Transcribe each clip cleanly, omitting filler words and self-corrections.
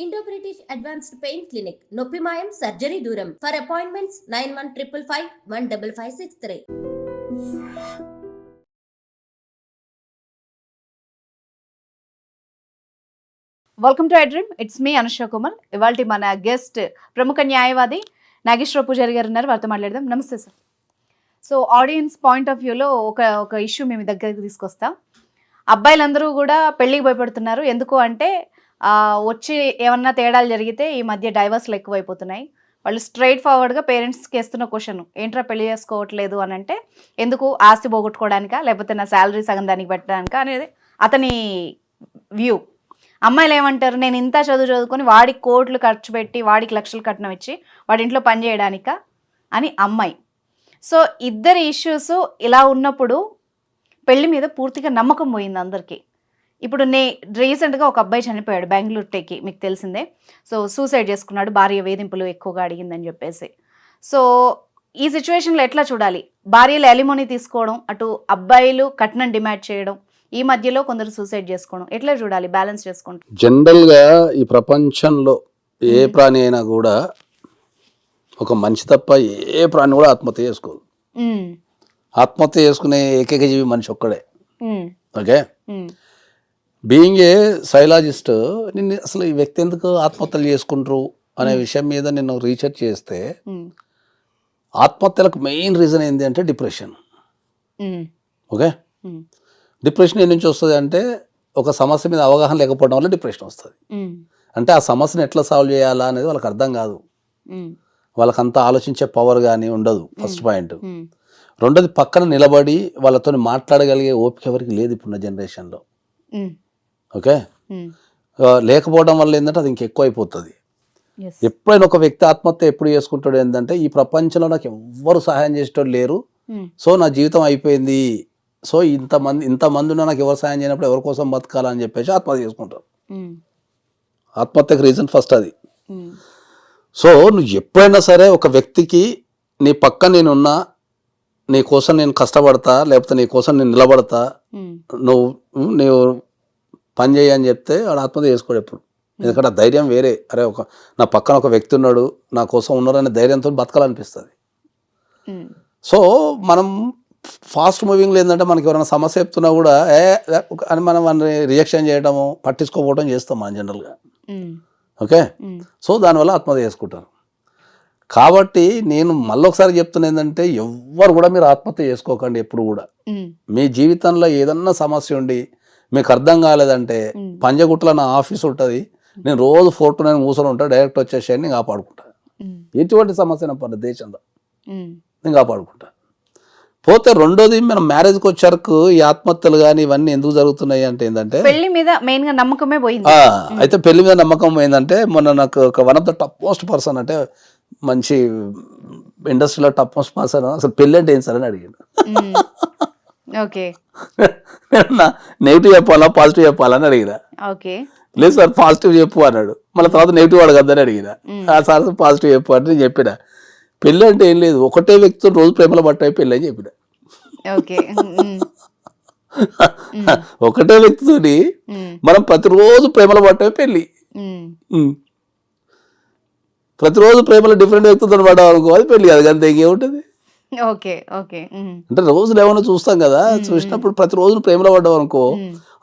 Indo British advanced pain clinic నొప్పి మాయం surgery దూరం for appointments 9155515563. Welcome to iDream. It's me Anusha Kumal. ఇవాళ మన గెస్ట్ ప్రముఖ న్యాయవాది నాగేశ్వర పూజారి గారు ఉన్నారు, వారితో మాట్లాడదాం. నమస్తే sir. So audience point of వ్యూలో ఒక ఇష్యూ మేము దగ్గరికి తీసుకొస్తాం. అబ్బాయిలందరూ కూడా పెళ్ళికి భయపడుతున్నారు. ఎందుకు అంటే వచ్చి ఏమన్నా తేడాలు జరిగితే ఈ మధ్య డైవర్స్లు ఎక్కువైపోతున్నాయి. వాళ్ళు స్ట్రైట్ ఫార్వర్డ్గా పేరెంట్స్కి వేస్తున్న క్వశ్చన్, ఏంట్రా పెళ్లి చేసుకోవట్లేదు అని అంటే, ఎందుకు ఆస్తి పోగొట్టుకోవడానికా లేకపోతే నా శాలరీ సగం దానికి పెట్టడానికా అనేది అతని వ్యూ. అమ్మాయిలు ఏమంటారు, నేను ఇంత చదువుకొని వాడికి కోట్లు ఖర్చు పెట్టి వాడికి లక్షలు కట్నం ఇచ్చి వాడి ఇంట్లో పని చేయడానికా అని అమ్మాయి. సో ఇద్దరి ఇష్యూస్ ఇలా ఉన్నప్పుడు పెళ్లి మీద పూర్తిగా నమ్మకం పోయింది అందరికీ. ఇప్పుడు రీసెంట్గా ఒక అబ్బాయి చనిపోయాడు బెంగళూరు టెక్కి, మీకు తెలిసిందే. సో సూసైడ్ చేసుకున్నాడు, భార్య వేధింపులు ఎక్కువగా అడిగిందని చెప్పేసి. సో ఈ సిచ్యువేషన్లో ఎట్లా చూడాలి? భార్యలు ఎలిమోనీ తీసుకోవడం, అటు అబ్బాయిలు కట్నం డిమాండ్ చేయడం, ఈ మధ్యలో కొందరు సూసైడ్ చేసుకోవడం, ఎట్లా చూడాలి? బ్యాలెన్స్ చేసుకుంటాం. జనరల్గా ఈ ప్రపంచంలో ఏ ప్రాణి అయినా కూడా, ఒక మనిషి తప్ప ఏ ప్రాణి కూడా ఆత్మహత్య చేసుకోదు. ఆత్మహత్య చేసుకునే ఏకైక జీవి మనిషి ఒక్కడే. ఓకే, బీయింగ్ ఏ సైలాజిస్ట్, నిన్ను అసలు ఈ వ్యక్తి ఎందుకు ఆత్మహత్యలు చేసుకుంటారు అనే విషయం మీద నేను రీసెర్చ్ చేస్తే, ఆత్మహత్యలకు మెయిన్ రీజన్ ఏంటి అంటే డిప్రెషన్. ఓకే, డిప్రెషన్ ఏ నుంచి వస్తుంది అంటే, ఒక సమస్య మీద అవగాహన లేకపోవడం వల్ల డిప్రెషన్ వస్తుంది. అంటే ఆ సమస్యను ఎట్లా సాల్వ్ చేయాలా అనేది వాళ్ళకి అర్థం కాదు, వాళ్ళకంతా ఆలోచించే పవర్ కానీ ఉండదు. First point. రెండోది, పక్కన నిలబడి వాళ్ళతో మాట్లాడగలిగే ఓపిక ఎవరికి లేదు ఇప్పుడున్న జనరేషన్లో. ఓకే, లేకపోవడం వల్ల ఏంటంటే అది ఇంకెక్కువ అయిపోతుంది. ఎప్పుడైనా ఒక వ్యక్తి ఆత్మహత్య ఎప్పుడు చేసుకుంటాడు ఏంటంటే, ఈ ప్రపంచంలో నాకు ఎవ్వరు సహాయం చేసేటోళ్ళు లేరు, సో నా జీవితం అయిపోయింది, సో ఇంతమంది ఉన్నా నాకు ఎవరు సాయం చేయనప్పుడు ఎవరి కోసం బతకాలని చెప్పేసి ఆత్మహత్య చేసుకుంటారు. ఆత్మహత్యకు రీజన్ ఫస్ట్ అది. సో నువ్వు ఎప్పుడైనా సరే ఒక వ్యక్తికి, నీ పక్క నేనున్నా, నీ కోసం నేను కష్టపడతా, లేకపోతే నీ కోసం నేను నిలబడతా, నువ్వు పని చేయి అని చెప్తే వాడు ఆత్మహత్య చేసుకోడు ఎప్పుడు. ఎందుకంటే ఆ ధైర్యం వేరే. అరే, నా పక్కన ఒక వ్యక్తి ఉన్నాడు, నా కోసం ఉన్నారనే ధైర్యంతో బతకాలనిపిస్తుంది. సో మనం ఫాస్ట్ మూవింగ్లో ఏంటంటే, మనకి ఎవరైనా సమస్య చెప్తున్నా కూడా అని మనం వాళ్ళని రియాక్షన్ చేయడము, పట్టించుకోకపోవడం చేస్తాం మనం జనరల్గా. ఓకే, సో దానివల్ల ఆత్మహత్య చేసుకుంటారు. కాబట్టి నేను మళ్ళీ ఒకసారి చెప్తున్నా ఏంటంటే, ఎవ్వరు కూడా మీరు ఆత్మహత్య చేసుకోకండి ఎప్పుడు కూడా. మీ జీవితంలో ఏదన్నా సమస్య ఉండి మీకు అర్థం కాలేదంటే, పంజగుట్టలో నా ఆఫీస్ ఉంటుంది, నేను రోజు 4 to 9 కూర్చొని ఉంటాను, డైరెక్ట్ వచ్చేసి నేను కాపాడుకుంటాను. ఎటువంటి సమస్య పర్లేదు దేశంలో నేను కాపాడుకుంటాను. పోతే రెండోది, మనం మ్యారేజ్కి వచ్చారు ఈ ఆత్మహత్యలు కానీ ఇవన్నీ ఎందుకు జరుగుతున్నాయి అంటే ఏంటంటే, పెళ్లి మీద మెయిన్ గా నమ్మకమే పోయింది. అయితే పెళ్లి మీద నమ్మకం పోయిందంటే, మొన్న నాకు ఒక one of the top most person, అంటే మంచి ఇండస్ట్రీలో టాప్ మోస్ట్ పర్సన్, అసలు పెళ్ళి అంటే ఏం సార్ అని అడిగాను. ఓకే, నెగిటివ్ చెప్పాలా పాజిటివ్ చెప్పాలా అని అడిగిన. ఓకే, లేదు సార్ పాజిటివ్ చెప్పు అన్నాడు. మళ్ళీ తర్వాత నెగిటివ్ అడగద్దని అడిగిన. సార్ పాజిటివ్ చెప్పు అంటే నేను చెప్పిన, పెళ్ళి అంటే ఏం లేదు, ఒకటే వ్యక్తితో రోజు ప్రేమలో పట్టాయి పెళ్ళి అని చెప్పిన. ఒకటే వ్యక్తితోని మనం ప్రతిరోజు ప్రేమలో పట్టాయి పెళ్ళి. ప్రతిరోజు ప్రేమలో డిఫరెంట్ వ్యక్తితో పడ్డాం అనుకో, అది పెళ్ళి కాదు. అంతే, ఇంకేముంటుంది. అంటే రోజులు ఏమైనా చూస్తాం కదా, చూసినప్పుడు ప్రతిరోజు ప్రేమలో పడ్డావు అనుకో,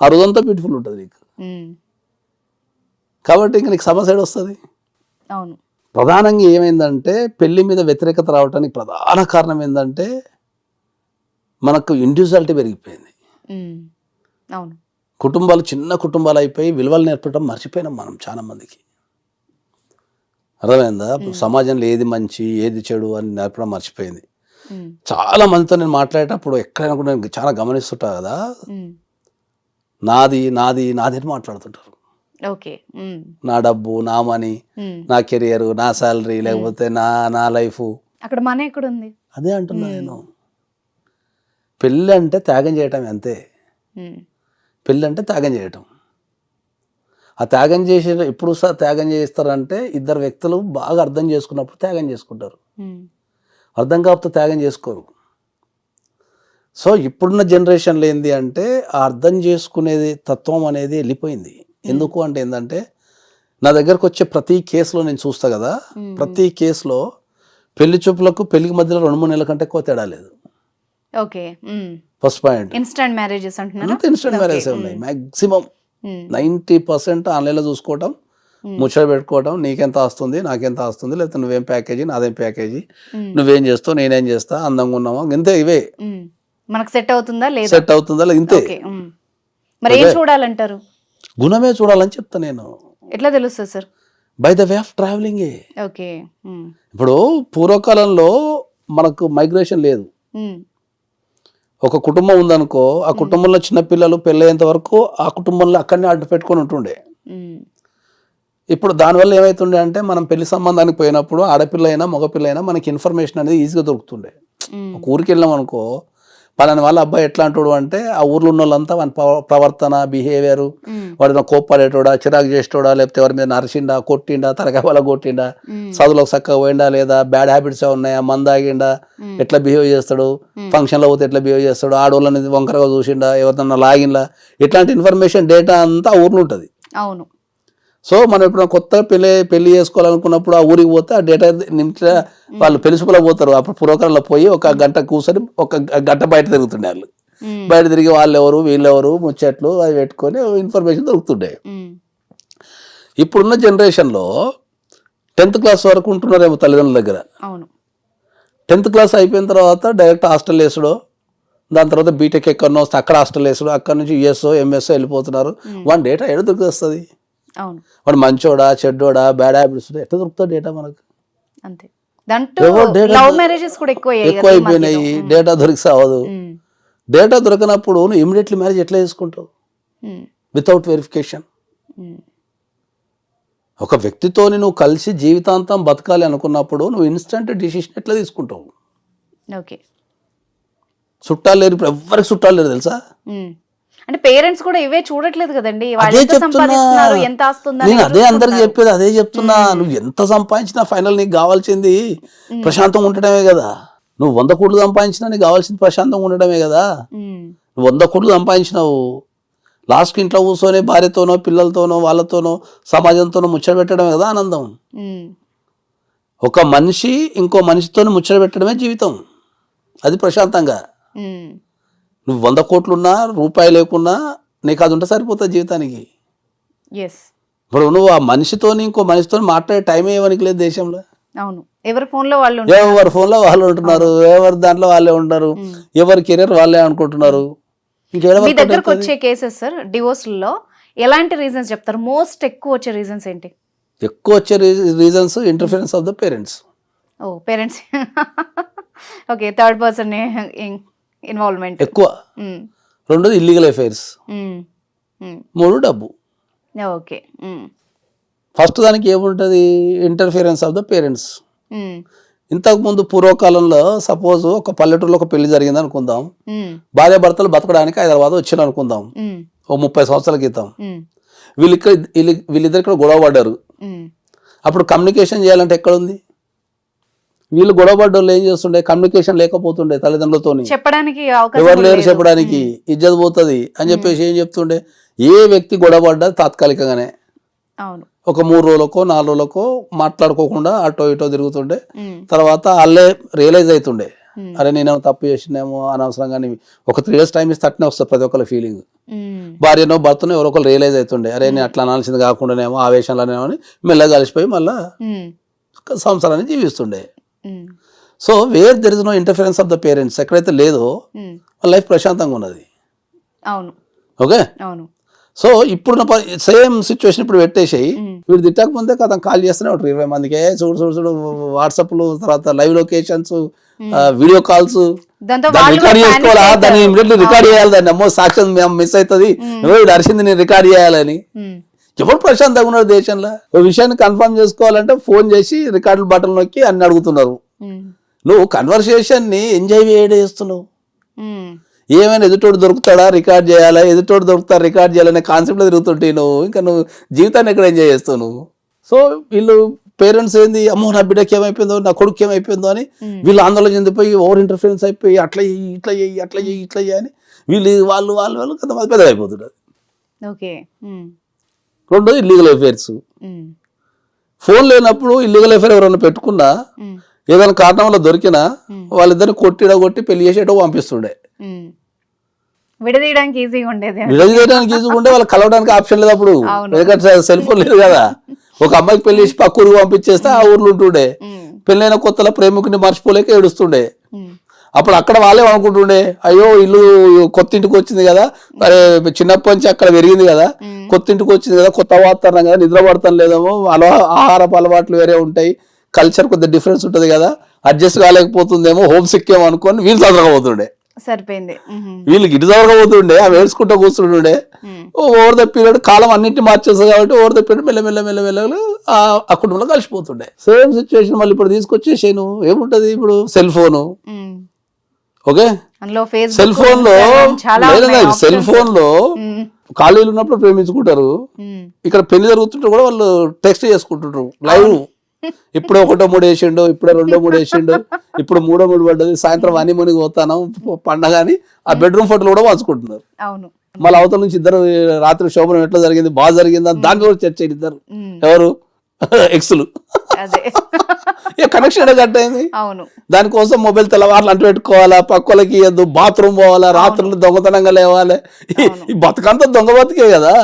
ఆ రోజంతా బ్యూటిఫుల్ ఉంటుంది నీకు. కాబట్టి ఇంక నీకు సమస్య వస్తుంది. అవును, ప్రధానంగా ఏమైందంటే, పెళ్లి మీద వ్యతిరేకత రావడానికి ప్రధాన కారణం ఏంటంటే, మనకు ఇండివిజువాలిటీ పెరిగిపోయింది. అవును, కుటుంబాలు చిన్న కుటుంబాలు అయిపోయి విలువలు నేర్పడం మర్చిపోయినాం మనం చాలా మందికి. అర్థమైందా? సమాజంలో ఏది మంచి ఏది చెడు అని నేర్పడం మర్చిపోయింది. చాలా మందితో నేను మాట్లాడేటప్పుడు ఎక్కడైనా కూడా నేను చాలా గమనిస్తుంటా కదా, నాది నాది నాది అని మాట్లాడుతుంటారు. నా డబ్బు, నా మనీ, నా కెరియర్, నా శాలరీ, లేకపోతే నా లైఫ్. అక్కడ మనీ ఎక్కడ ఉంది? అదే అంటున్నా నేను. పెళ్ళి అంటే త్యాగం చేయటం, అంతే. పెళ్ళి అంటే త్యాగం చేయటం. ఆ త్యాగం చేసే ఎప్పుడు త్యాగం చేస్తారంటే, ఇద్దరు వ్యక్తులు బాగా అర్థం చేసుకున్నప్పుడు త్యాగం చేసుకుంటారు. అర్థం కాకపోతే త్యాగం చేసుకోరు. సో ఇప్పుడున్న జనరేషన్లో ఏంది అంటే, ఆ అర్థం చేసుకునేది తత్వం అనేది వెళ్ళిపోయింది. ఎందుకు అంటే ఏంటంటే, నా దగ్గరకు వచ్చే ప్రతి కేసులో నేను చూస్తా కదా, ప్రతి కేసులో పెళ్లి చూపులకు పెళ్లికి మధ్యలో 2-3 నెలల కంటే ఎక్కువ తేడా లేదు. Okay. First point instant marriages అంటున్నారా? అంత ఇన్స్టెంట్ మ్యారేజ్ ఉన్నాయి. మాక్సిమం 90% ఆన్లైన్లో చూసుకోవటం, ముచ్చట పెట్టుకోవటం, నీకెంత వస్తుంది నాకెంత వస్తుంది, లేకపోతే నువ్వేం ప్యాకేజీ నాదేం ప్యాకేజీ, నువ్వేం చేస్తావు నేనేం చేస్తా, అందంగా ఉన్నావా, ఇంతే. ఇవే మనకు సెట్ అవుతుందా లేదా, సెట్ అవుతుందా లేదా, ఇంతే. మరి ఏం చూడాలంటారు? గుణమే చూడాలని చెప్తా నేను. ఎట్లా తెలుస్తుంది sir? By the way of travelling. Okay. ఇప్పుడు పూర్వకాలంలో మనకు మైగ్రేషన్ లేదు. ఒక కుటుంబం ఉందనుకో, ఆ కుటుంబంలో చిన్న పిల్లలు పెళ్ళయ్యేంత వరకు ఆ కుటుంబంలో అక్కడనే అడ్డు పెట్టుకొని ఉంటుండే. ఇప్పుడు దానివల్ల ఏమవుతుండే అంటే మనం పెళ్లి సంబంధానికి పోయినప్పుడు ఆడపిల్ల అయినా మగపిల్ల అయినా మనకి ఇన్ఫర్మేషన్ అనేది ఈజీగా దొరుకుతుండే. ఒక ఊరికి వెళ్ళాం అనుకో, పలాని వాళ్ళ అబ్బాయి ఎట్లా అంటాడు అంటే ఆ ఊర్లో ఉన్న వాళ్ళంతా వాని ప్రవర్తన, బిహేవియర్, వాడిన కోప్పడేటోడా, చిరాకు చేసేటోడా, లేకపోతే ఎవరి మీద నరిచిండా, కొట్టిండా, తరగా వాళ్ళ కొట్టిండా, చదువులో చక్కగా పోయిండా లేదా, బ్యాడ్ హ్యాబిట్స్ ఉన్నాయా, మందాగిండా, ఎట్లా బిహేవ్ చేస్తాడు, ఫంక్షన్లో పోతే ఎట్లా బిహేవ్ చేస్తాడు, ఆడవాళ్ళని వంకరగా చూసిండా, ఎవరినన్నా లాగిన్లా, ఇట్లాంటి ఇన్ఫర్మేషన్ డేటా అంతా ఆ ఊర్లో ఉంటుంది. అవును. సో మనం ఇప్పుడు కొత్తగా పెళ్లి చేసుకోవాలనుకున్నప్పుడు ఆ ఊరికి పోతే ఆ డేటా నిమిషం వాళ్ళు పెళ్లిసుపులో పోతారు. అప్పుడు పురోకరంలో పోయి 1 గంట కూర్చొని 1 గంట బయట తిరుగుతుండే వాళ్ళు. బయట తిరిగి వాళ్ళు ఎవరు వీళ్ళెవరు ముచ్చట్లు అవి పెట్టుకొని ఇన్ఫర్మేషన్ దొరుకుతుండే. ఇప్పుడున్న జనరేషన్లో 10th క్లాస్ వరకు ఉంటున్నారేమో తల్లిదండ్రుల దగ్గర. 10th క్లాస్ అయిపోయిన తర్వాత డైరెక్ట్ హాస్టల్ వేసుడో, దాని తర్వాత బీటెక్ ఎక్కడనో వస్తే అక్కడ హాస్టల్ వేసుడు, అక్కడ నుంచి యుఎస్ఓ ఎంఎస్ఓ వెళ్ళిపోతున్నారు. వాడి డేటా ఎక్కడ దొరుకుతుంది? వాడు మంచోడా చెడ్డోడా, బ్యాడ్ హ్యాబిట్స్ ఎట్లా దొరుకుతుంది డేటా మనకు? అంతే. లవ్ మ్యారేజెస్ కూడా ఎక్కువ అయిపోయినాయి. డేటా దొరికి సావదు. డేటా దొరకనప్పుడు నువ్వు ఇమీడియట్లీ మ్యారేజ్ ఎట్లా చేసుకుంటావు? Without verification. ఒక వ్యక్తితో నువ్వు కలిసి జీవితాంతం బతకాలి అనుకున్నప్పుడు నువ్వు ఇన్స్టంట్ డిసిషన్ ఎట్లా తీసుకుంటావు? చుట్టాలు లేరు, ఇప్పుడు ఎవ్వరికి చుట్టాలు లేరు తెలుసా? అంటే పేరెంట్స్ కూడా ఇవే చూడట్లేదు కదండి. నేను అదే అందరికి చెప్పేది, అదే చెప్తున్నా. నువ్వు ఎంత సంపాదించినా ఫైనల్ నీకు కావాల్సింది ప్రశాంతంగా ఉండటమే కదా. నువ్వు 100 కోట్లు సంపాదించినా నీకు కావాల్సింది ప్రశాంతంగా ఉండటమే కదా. నువ్వు 100 కోట్లు సంపాదించినావు, లాస్ట్కి ఇంట్లో కూర్చొని భార్యతోనో పిల్లలతోనో వాళ్ళతోనో సమాజంతోనో ముచ్చట పెట్టడమే కదా ఆనందం. ఒక మనిషి ఇంకో మనిషితో ముచ్చట పెట్టడమే జీవితం. అది ప్రశాంతంగా. నువ్వు 100 కోట్లున్నా రూపాయి లేకున్నా నీకు అది ఉంటే సరిపోతుంది జీవితానికి. ఇప్పుడు నువ్వు ఆ మనిషితోని ఇంకో మనిషితో మాట్లాడే టైమే ఇవ్వనికి లేదు దేశంలో. ఎవరి ఫోన్లో వాళ్ళు ఉంటున్నారు, ఎవరి దాంట్లో వాళ్ళే ఉంటారు, ఎవరి కెరీర్ వాళ్ళే అనుకుంటున్నారు. మీ దగ్గరకు వచ్చే కేసెస్ సార్ డివోర్స్లో ఎలాంటి రీజన్స్ చెప్తారు? మోస్ట్ ఎక్కువ వచ్చే రీజన్స్ ఏంటి? ఎక్కువ వచ్చే reasons interference of the parents. Parents. Okay. Third person involvement ఎక్కువ. 2 ఇల్లీగల్ అఫైర్స్. 3 డబ్బు. ఓకే. ఫస్ట్ దానికి ఏముంటుంది? Interference of the parents. ఇంతకుముందు పూర్వకాలంలో సపోజ్ ఒక పల్లెటూరులో ఒక పెళ్లి జరిగింది అనుకుందాం. భార్య భర్తలు బతకడానికి హైదరాబాద్ వచ్చిన అనుకుందాం, ఓ 30 సంవత్సరాల క్రితం. వీళ్ళిద్దరు ఇక్కడ గొడవ పడ్డారు. అప్పుడు కమ్యూనికేషన్ చేయాలంటే ఎక్కడుంది? వీళ్ళు గొడవ పడ్డోళ్ళు ఏం చేస్తుండే? కమ్యూనికేషన్ లేకపోతుండే తల్లిదండ్రులతో, చెప్పడానికి ఎవరు లేరు చెప్పడానికి, ఇజ్జత్ పోతుంది అని చెప్పేసి ఏం చెప్తుండే? ఏ వ్యక్తి గొడవ పడ్డా తాత్కాలికంగానే ఒక 3 రోజులకో 4 రోజులకో మాట్లాడుకోకుండా అటో ఇటో తిరుగుతుండే. తర్వాత వాళ్ళే రియలైజ్ అవుతుండే, అరే నేనేమో తప్పు చేసినేమో అనవసరంగా. ఒక 3 days టైం ఇస్తే అట్నే వస్తుంది ప్రతి ఒక్కరి ఫీలింగ్. భార్యనో భర్తనో ఎవరో ఒకరు రియలైజ్ అవుతుండే, అరే నేను అట్లా అనాల్సింది కాకుండానేమో ఆవేశంలోనేమో అని మెల్లగా కలిసిపోయి మళ్ళా సంసారాన్ని జీవిస్తుండే. So where there is no interference of the parents, ఎక్కడైతే లేదో లైఫ్ ప్రశాంతంగా ఉన్నది. ఓకే. సో ఇప్పుడు సేమ్ సిచ్యువేషన్ ఇప్పుడు పెట్టేసాయి. వీడు తిట్టకపోతే కథ కాల్ చేస్తూనే ఉంటారు 20 మందికి. చూడు వాట్సాప్లు, తర్వాత live locations, video calls. Record చేసుకోవాలా? దాన్ని ఇమీడియట్లీ రికార్డ్ చేయాలి. దాన్ని అమ్మో సాక్ష్యం మిస్ అవుతుంది, వీడు అరిసింది నేను రికార్డ్ చేయాలని. ఎవరు ప్రశాంతంగా ఉన్నారు దేశంలో? ఒక విషయాన్ని కన్ఫర్మ్ చేసుకోవాలంటే ఫోన్ చేసి రికార్డు బటన్ నొక్కి అన్ని అడుగుతున్నారు. నువ్వు కన్వర్సేషన్ ని ఎంజాయ్ చేస్తున్నావు. ఏమైనా ఎదుటోడు దొరుకుతాడా రికార్డ్ చేయాలా, ఎదుటోడు దొరుకుతాడు రికార్డ్ చేయాలనే కాన్సెప్ట్లో తిరుగుతుంటే నువ్వు జీవితాన్ని ఎక్కడ ఎంజాయ్ చేస్తావు నువ్వు? సో వీళ్ళు పేరెంట్స్ ఏంది, అమ్మో నా బిడ్డకి ఏమైపోయిందో, నా కొడుకు ఏమైపోయిందో అని వీళ్ళు ఆందోళన చెందిపోయి ఓవర్ ఇంటర్ఫరెన్స్ అయిపోయి అట్లా ఇట్లా అని వీళ్ళు వాళ్ళు కొంతమంది పెద్దగా అయిపోతున్నారు. 2 ఇల్లీగల్ అఫైర్స్. ఫోన్ లేనప్పుడు ఇల్లీగల్ ఎఫైర్ ఎవరైనా పెట్టుకున్నా ఏదైనా కారణం వల్ల దొరికినా వాళ్ళిద్దరిని కొట్టి పెళ్లి చేసేటో పంపిస్తుండే. విడదీయడానికి ఈజీగా ఉండేది. విడదీయడానికి ఈజీగా ఉండే, వాళ్ళకి కలవడానికి ఆప్షన్ లేదు అప్పుడు, ఎందుకంటే సెల్ ఫోన్ లేదు కదా. ఒక అమ్మాయికి పెళ్లి చేసి పక్క ఊరికి పంపించేస్తే ఆ ఊర్లో ఉంటుండే. పెళ్ళైన కొత్తలో ప్రేమికుని మర్చిపోలేక ఏడుస్తుండే. అప్పుడు అక్కడ వాళ్ళే అనుకుంటుండే, అయ్యో ఇల్లు కొత్త ఇంటికి వచ్చింది కదా, మరి చిన్నప్పటి నుంచి అక్కడ పెరిగింది కదా, కొత్త ఇంటికి వచ్చింది కదా, కొత్త వాతావరణం కదా, నిద్ర పడతాం లేదేమో, ఆహారపు అలవాట్లు వేరే ఉంటాయి, కల్చర్ కొద్దిగా డిఫరెన్స్ ఉంటుంది కదా, అడ్జస్ట్ కాలేకపోతుందేమో, హోమ్ సిక్ ఏమో అనుకొని వీళ్ళు చదవకపోతుండే. సరిపోయింది. వీళ్ళకి ఇటు చదవకపోతుండే, అవి ఏడ్చుకుంటూ కూర్చుంటుండే. ఓవర్ ద పీరియడ్ కాలం అన్నింటినీ మార్చేస్తుంది కాబట్టి ఓవర్ ద పీరియడ్ మెల్లమెల్ల ఆ కుటుంబంలో కలిసిపోతుండే. సేమ్ సిచ్యువేషన్ మళ్ళీ ఇప్పుడు తీసుకొచ్చేసాను. ఏముంటది ఇప్పుడు cell phone, okay, cell phone లో సెల్ ఫోన్ లో ఖాళీలు ఉన్నప్పుడు ప్రేమించుకుంటారు, ఇక్కడ పెళ్లి జరుగుతుంటే కూడా వాళ్ళు టెక్స్ట్ చేసుకుంటుంటారు లైవ్. ఇప్పుడు 1 3 వేసిండు, ఇప్పుడు 2 3 వేసిండు, ఇప్పుడు 3 3 పడ్డది, సాయంత్రం హనీమూన్కి పోతాను పండగ అని ఆ బెడ్రూమ్ ఫోటోలు కూడా పంచుకుంటున్నారు. మళ్ళీ అవతల నుంచి ఇద్దరు రాత్రి శోభనం ఎట్లా జరిగింది, బాగా జరిగింది అని దాని కూడా చర్చ ఇద్దరు ఎవరు ఎక్స్లు కనెక్షన్ కట్ అయింది. దానికోసం మొబైల్ తెల్లవారులు అంటూ పెట్టుకోవాలా, పక్కలకి ఇవ్వద్దు, బాత్రూమ్ పోవాలా, రాత్రులు దొంగతనంగా లేవాలి. ఈ బతుకంతా దొంగ బతికే కదా.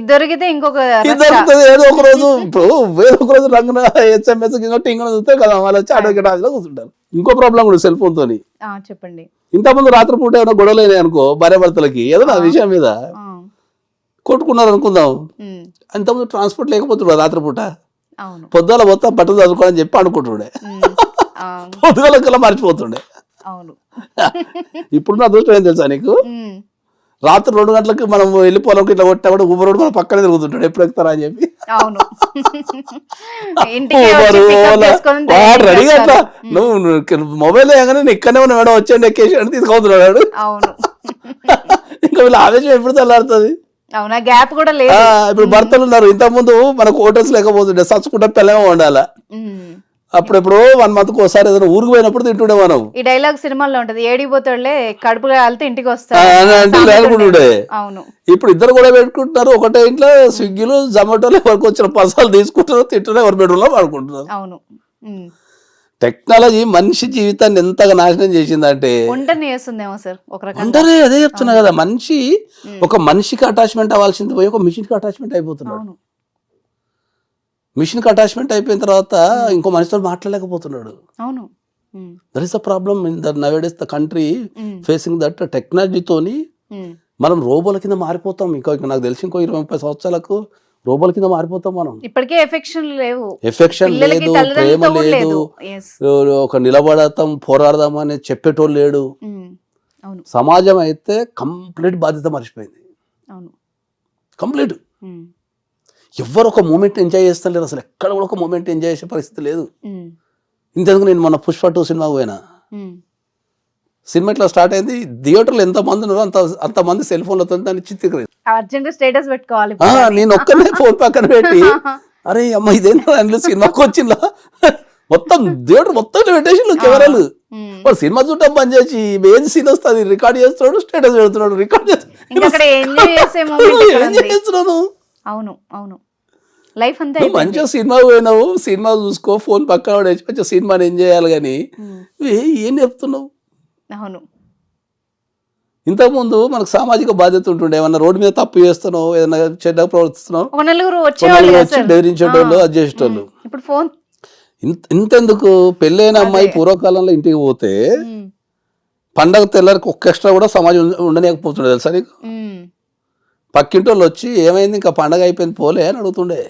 దొరికితే ఇంకొక ఏదో ఒక రోజు ఇప్పుడు వేరే ఒక రోజు రంగున SMS టింగ్ చూస్తే కదా వాళ్ళు వచ్చి అడ్వకేట్ ఆఫీస్లో కూర్చుంటారు. ఇంకో ప్రాబ్లం కూడా సెల్ ఫోన్ తోని. చెప్పండి. ఇంతకుముందు రాత్రి పూట ఏమైనా గొడవలు అయినాయి అనుకో, భార్య భర్తలకి ఏదో నా విషయం మీద కొట్టుకున్నారు అనుకుందాం, ఇంతకుముందు ట్రాన్స్పోర్ట్ లేకపోతుండే రాత్రిపూట, పొద్దుల మొత్తం బట్టలు చదువుకోవాలని చెప్పి అనుకుంటుండే, పొద్దుగల కల్లా మర్చిపోతుండే. ఇప్పుడు నా అదృష్టం ఏం తెలుసా నీకు, రాత్రి 2 గంటలకు మనం వెళ్ళిపోవాలి, ఇట్లా కొట్టా కూడా ఊబర్ రోడ్ మన పక్కనే తిరుగుతుంటాడు, ఎప్పుడు ఎక్కుతారా అని చెప్పి రెడీగా అట్లా. నువ్వు మొబైల్ వేయగానే ఇక్కడనే ఉన్న మేడం వచ్చేయండి ఎక్కేసి అని తీసుకొస్తున్నాడు. ఇంకా వీళ్ళు ఆవేశం ఎప్పుడు చల్లారుతుంది. ఇప్పుడు భర్తలు ఉన్నారు, ఇంతకుముందు మనకు హోటల్స్ లేకపోతుండే, సచ్చుకుంటా పిల్లమే ఉండాలా. అప్పుడెప్పుడు 1 month ఒకసారి ఏదైనా ఊరికి పోయినప్పుడు తింటుండే మనం. ఈ డైలాగ్ సినిమాలో ఉంటది, ఏడిపోతాడులే కడుపు కాలితే ఇంటికి వస్తాడు. ఇప్పుడు ఇద్దరు కూడా పెట్టుకుంటున్నారు ఒకటే ఇంట్లో, స్విగ్గీలు జొమాటోలు ఎవరికి వచ్చిన పసాలు తీసుకుంటున్నారు, తింటున్నారు, ఎవరి బెడ్రూమ్ లో పడుకుంటున్నారు. టెక్నాలజీ మనిషి జీవితాన్ని ఎంతగా నాశనం చేసిందంటే అదే చెప్తున్నా కదా, మనిషి ఒక మనిషికి అటాచ్మెంట్ అవ్వాల్సింది పోయి ఒక మిషన్ కి అటాచ్మెంట్ అయిపోతున్నాడు. మిషన్ కి అటాచ్మెంట్ అయిపోయిన తర్వాత ఇంకో మనిషితో మాట్లాడలేకపోతున్నాడు. That is the problem in the nowadays the country facing that. టెక్నాలజీతోని మనం రోబోల కింద మారిపోతాం. ఇంకా నాకు తెలిసి ఇంకో 20-30 సంవత్సరాలకు రోబోల కింద మారిపోతాం మనం. ఇప్పటికే ఎఫెక్షన్ లేదు, ప్రేమ లేదు, ఒక నిలబడతాం పోరాడదాం అని చెప్పేటోళ్ళు లేడు. సమాజం అయితే కంప్లీట్ బాధ్యత మర్చిపోయింది, కంప్లీట్. ఎవరు ఒక మూమెంట్ ఎంజాయ్ చేస్తలేరు, అసలు ఎక్కడ కూడా ఒక మూమెంట్ ఎంజాయ్ చేసే పరిస్థితి లేదు. ఇంతకు నేను మన పుష్ప 2 సినిమాకి పోయినా, సినిమా ఇట్లా స్టార్ట్ అయింది, థియేటర్లో ఎంత మంది ఉన్నారో అంతమంది సెల్ ఫోన్లతో దాన్ని స్టేటస్ పెట్టుకోవాలి. నేను ఒక్కనే ఫోన్ పక్కన పెట్టి అరే అమ్మ ఇదేంటో అందులో సినిమాకి వచ్చిందా మొత్తం థియేటర్ మొత్తం పెట్టేసి కెమెరాలు. వాడు సినిమా చూడటం బంద్ చేసి ఏది సీన్ వస్తుంది రికార్డ్ చేస్తున్నాడు, స్టేటస్ పెడుతున్నాడు, రికార్డ్ చేస్తున్నాను. మంచిగా సినిమా పోయినావు, సినిమా చూసుకో, ఫోన్ పక్కన పడేసి మంచిగా సినిమాని ఏం చేయాలి కానీ ఏం చెప్తున్నావు. ఇంతకుముందు మనకు సామాజిక బాధ్యత ఉంటుండే, ఏమన్నా రోడ్డు మీద తప్పు చేస్తున్నావు, ఏదైనా చెడ్డ ప్రవర్తిస్తున్నావు, బెదిరించేటోళ్ళు, అది చేసేటోళ్ళు. ఇంతెందుకు, పెళ్ళైన అమ్మాయి పూర్వకాలంలో ఇంటికి పోతే పండగ తెల్లారికి ఒక్క ఎక్స్ట్రా కూడా సమాజం ఉండలేకపోతుండే తెలుసా నీకు. పక్కింటి వాళ్ళు వచ్చి ఏమైంది ఇంకా పండగ అయిపోయింది పోలే అని అడుగుతుండే,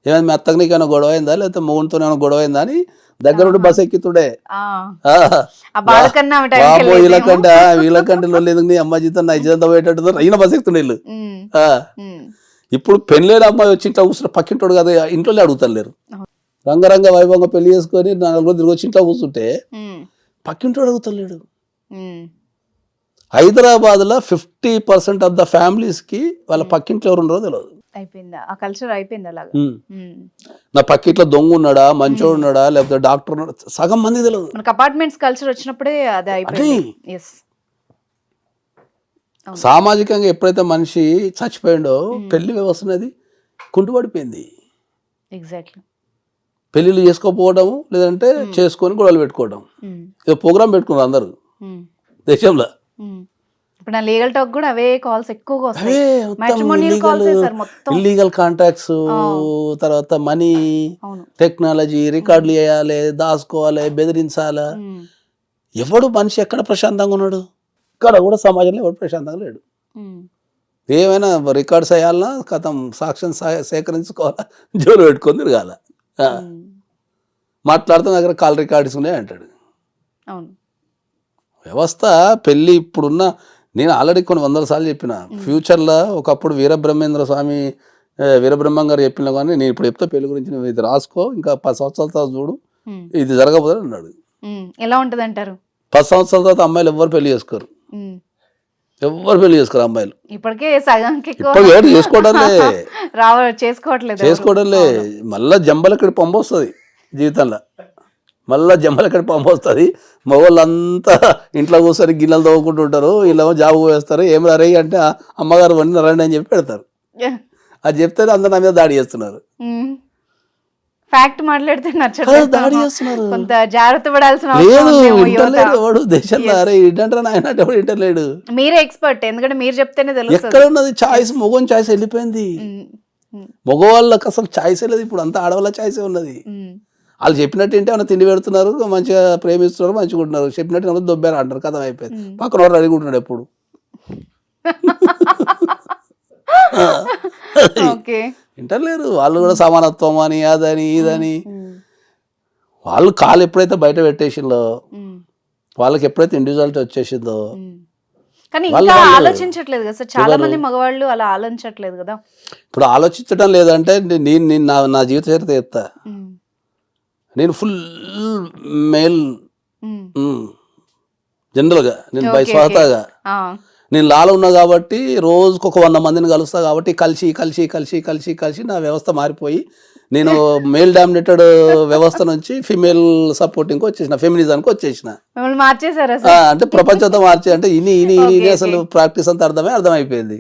ఏమైంది మీ అత్తకు నీకైనా గొడవ అయిందా లేకపోతే మొగుడితో ఏమైనా గొడవ అయిందా అని దగ్గర ఉండి బస్ ఎక్కుతుండే. వీళ్ళకంటే లేదు నీ అమ్మ జీతం నా జీతంతో పోయేటట్టు అయినా బస్ ఎక్కుతుండే వీళ్ళు. ఇప్పుడు పెళ్ళైన అమ్మాయి వచ్చి ఇంట్లో కూర్చుంటే పక్కింటోడు కదా ఇంట్లో అడుగుతలేరు. రంగరంగ వైభవంగా పెళ్లి చేసుకొని 4 రోజులు తిరిగి వచ్చి ఇంట్లో కూర్చుంటే పక్కింటోడు అడుగుతలేడు. హైదరాబాద్ లో 50% ఆఫ్ ద ఫ్యామిలీస్ కి వాళ్ళ పక్కింట్లో ఎవరు ఉన్నారో తెలియదు. నా పక్కింట్లో దొంగ ఉన్నాడా, మంచోడు ఉన్నాడా, లేకపోతే డాక్టర్ ఉన్నాడా, సగం మంది తెలియదు. అపార్ట్మెంట్స్ కల్చర్ వచ్చినప్పుడే సామాజికంగా ఎప్పుడైతే మనిషి చచ్చిపోయిండో పెళ్లి వ్యవస్థ అనేది కుంటుపడిపోయింది. ఎగ్జాక్ట్లీ. పెళ్ళిళ్ళు చేసుకోకపోవడం, లేదంటే చేసుకొని గొడవలు పెట్టుకోవడం. ఏదో ప్రోగ్రామ్ పెట్టుకున్నారు అందరూ దేశంలో. ఇప్పుడు నా లీగల్ టాక్ కూడా అవే కాల్స్ ఎక్కువగా వస్తాయి. మ్యాట్రిమోనియల్ కాల్స్ సార్ మొత్తం. ఇల్లీగల్ కాంటాక్ట్స్, తర్వాత మనీ, టెక్నాలజీ, రికార్డులు చేయాలి, దాచుకోవాలి, బెదిరించాలా. ఎవడు మనిషి ఎక్కడ ప్రశాంతంగా ఉన్నాడు? ఇక్కడ కూడా సమాజంలో ఎవడు ప్రశాంతంగా లేడు. ఏమైనా రికార్డ్స్ అయ్యాలన్నా కథం సాక్ష్యం సేకరించుకోవాలా, జోలు పెట్టుకొని తిరగాల. మాట్లాడుతున్న దగ్గర కాల్ రికార్డ్స్ ఉన్నాయి అంటాడు. వ్యవస్థ పెళ్ళి ఇప్పుడున్న, నేను ఆల్రెడీ కొన్ని వందల సార్లు చెప్పిన, ఫ్యూచర్లో ఒకప్పుడు వీరబ్రహ్మేంద్ర స్వామి వీరబ్రహ్మం గారు చెప్పిన కానీ నేను ఇప్పుడు చెప్తే పెళ్లి గురించి నువ్వు ఇది రాసుకో, ఇంకా 10 సంవత్సరాల తర్వాత చూడు ఇది జరగబోదని అన్నాడు. ఎలా ఉంటుంది అంటారు? 10 సంవత్సరాల తర్వాత అమ్మాయిలు ఎవ్వరు పెళ్లి చేసుకోరు, ఎవ్వరు పెళ్లి చేసుకోరు అమ్మాయిలు. ఇప్పటికే సగానికి చేసుకోవడంలే. మళ్ళా జంబలక్కడి పంప వస్తుంది జీవితంలో, మళ్ళా జంబలక్కడి పంప వస్తుంది. మగవాళ్ళంతా ఇంట్లో కూర్చొని గిన్నెలు తవ్వుకుంటుంటారు, వీళ్ళేమో జాబు వేస్తారు. ఏం రరే అంటే అమ్మగారు వండి రండి అని చెప్పి పెడతారు. అది చెప్తే అందరు నా మీద దాడి చేస్తున్నారు. ఫ్యాక్ట్ మాట్లాడితే దాడి చేస్తున్నారు. కొంత జాగ్రత్త పడాల్సిన లేదు వాడు దేశంలో. అరే ఏంటంటే ఆయన ఎవడు ఇంటర్లేడు. మీరే ఎక్స్పర్ట్, ఎందుకంటే మీరు చెప్తేనే తెలుసు. ఎక్కడ ఉన్నది ఛాయిస్? మగవాని ఛాయిస్ వెళ్ళిపోయింది. మగవాళ్ళకి అసలు ఛాయిస్ లేదు ఇప్పుడు, అంతా ఆడవాళ్ళ ఛాయిసే ఉన్నది. వాళ్ళు చెప్పినట్టు ఏంటి ఏమైనా తిండి పెడుతున్నారు, మంచిగా ప్రేమిస్తున్నారు, మంచిగా ఉంటున్నారు. చెప్పినట్టు దొబ్బారు అంటారు, కథం అయిపోయింది. పక్కన వాడు అడుగుంటున్నాడు ఎప్పుడు. వింటలేరు వాళ్ళు కూడా. సమానత్వం అని, అదని, ఇదని. వాళ్ళు కాలు ఎప్పుడైతే బయట పెట్టేసిందో, వాళ్ళకి ఎప్పుడైతే ఇండివిజువాలిటీ వచ్చేసిందో. కానీ ఇంకా ఆలోచించట్లేదు కదా సార్, చాలా మంది మగవాళ్ళు అలా ఆలోచించట్లేదు కదా. ఇప్పుడు ఆలోచించడం లేదంటే నేను నా జీవిత చరిత్ర చెప్తా. నేను ఫుల్ మేల్ జనరల్గా, నేను స్వతహాగా నేను లాలో ఉన్నా కాబట్టి రోజుకు ఒక 100 మందిని కలుస్తా కాబట్టి కలిసి కలిసి కలిసి కలిసి కలిసి నా వ్యవస్థ మారిపోయి నేను మేల్ డామినేటెడ్ వ్యవస్థ నుంచి ఫిమేల్ సపోర్టింగ్కి వచ్చేసిన, ఫెమినిజానికి వచ్చేసిన. అంటే ప్రపంచంతో మార్చే, అంటే ఇని అసలు ప్రాక్టీస్ అంతా అర్థమైపోయింది.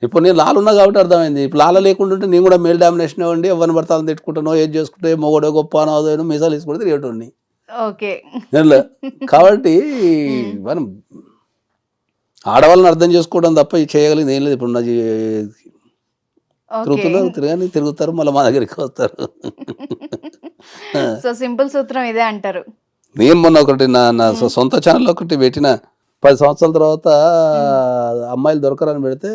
ఇప్పుడు నేను లాలు ఉన్నా కాబట్టి అర్థమైంది. ఇప్పుడు లాల లేకుంటుంటే నేను కూడా మేల్ డామినేషన్ ఇవ్వండి, ఎవరిని పడతాను తిట్టుకుంటానో, ఏం చేసుకుంటే మొగడో గొప్ప అనో మీసాలు తీసుకుంటే తిరిగేటోడిని. కాబట్టి మనం ఆడవాళ్ళని అర్థం చేసుకోవడం తప్ప చేయగలిగింది ఏం లేదు. ఇప్పుడు తిరుగుతారు మళ్ళీ మా దగ్గరికి వస్తారు. సో సింపుల్ సూత్రం ఇదే అంటారు. నేను మొన్న ఒకటి నా సొంత ఛానల్ ఒకటి పెట్టిన, 10 సంవత్సరాల తర్వాత అమ్మాయిలు దొరకరని పెడితే,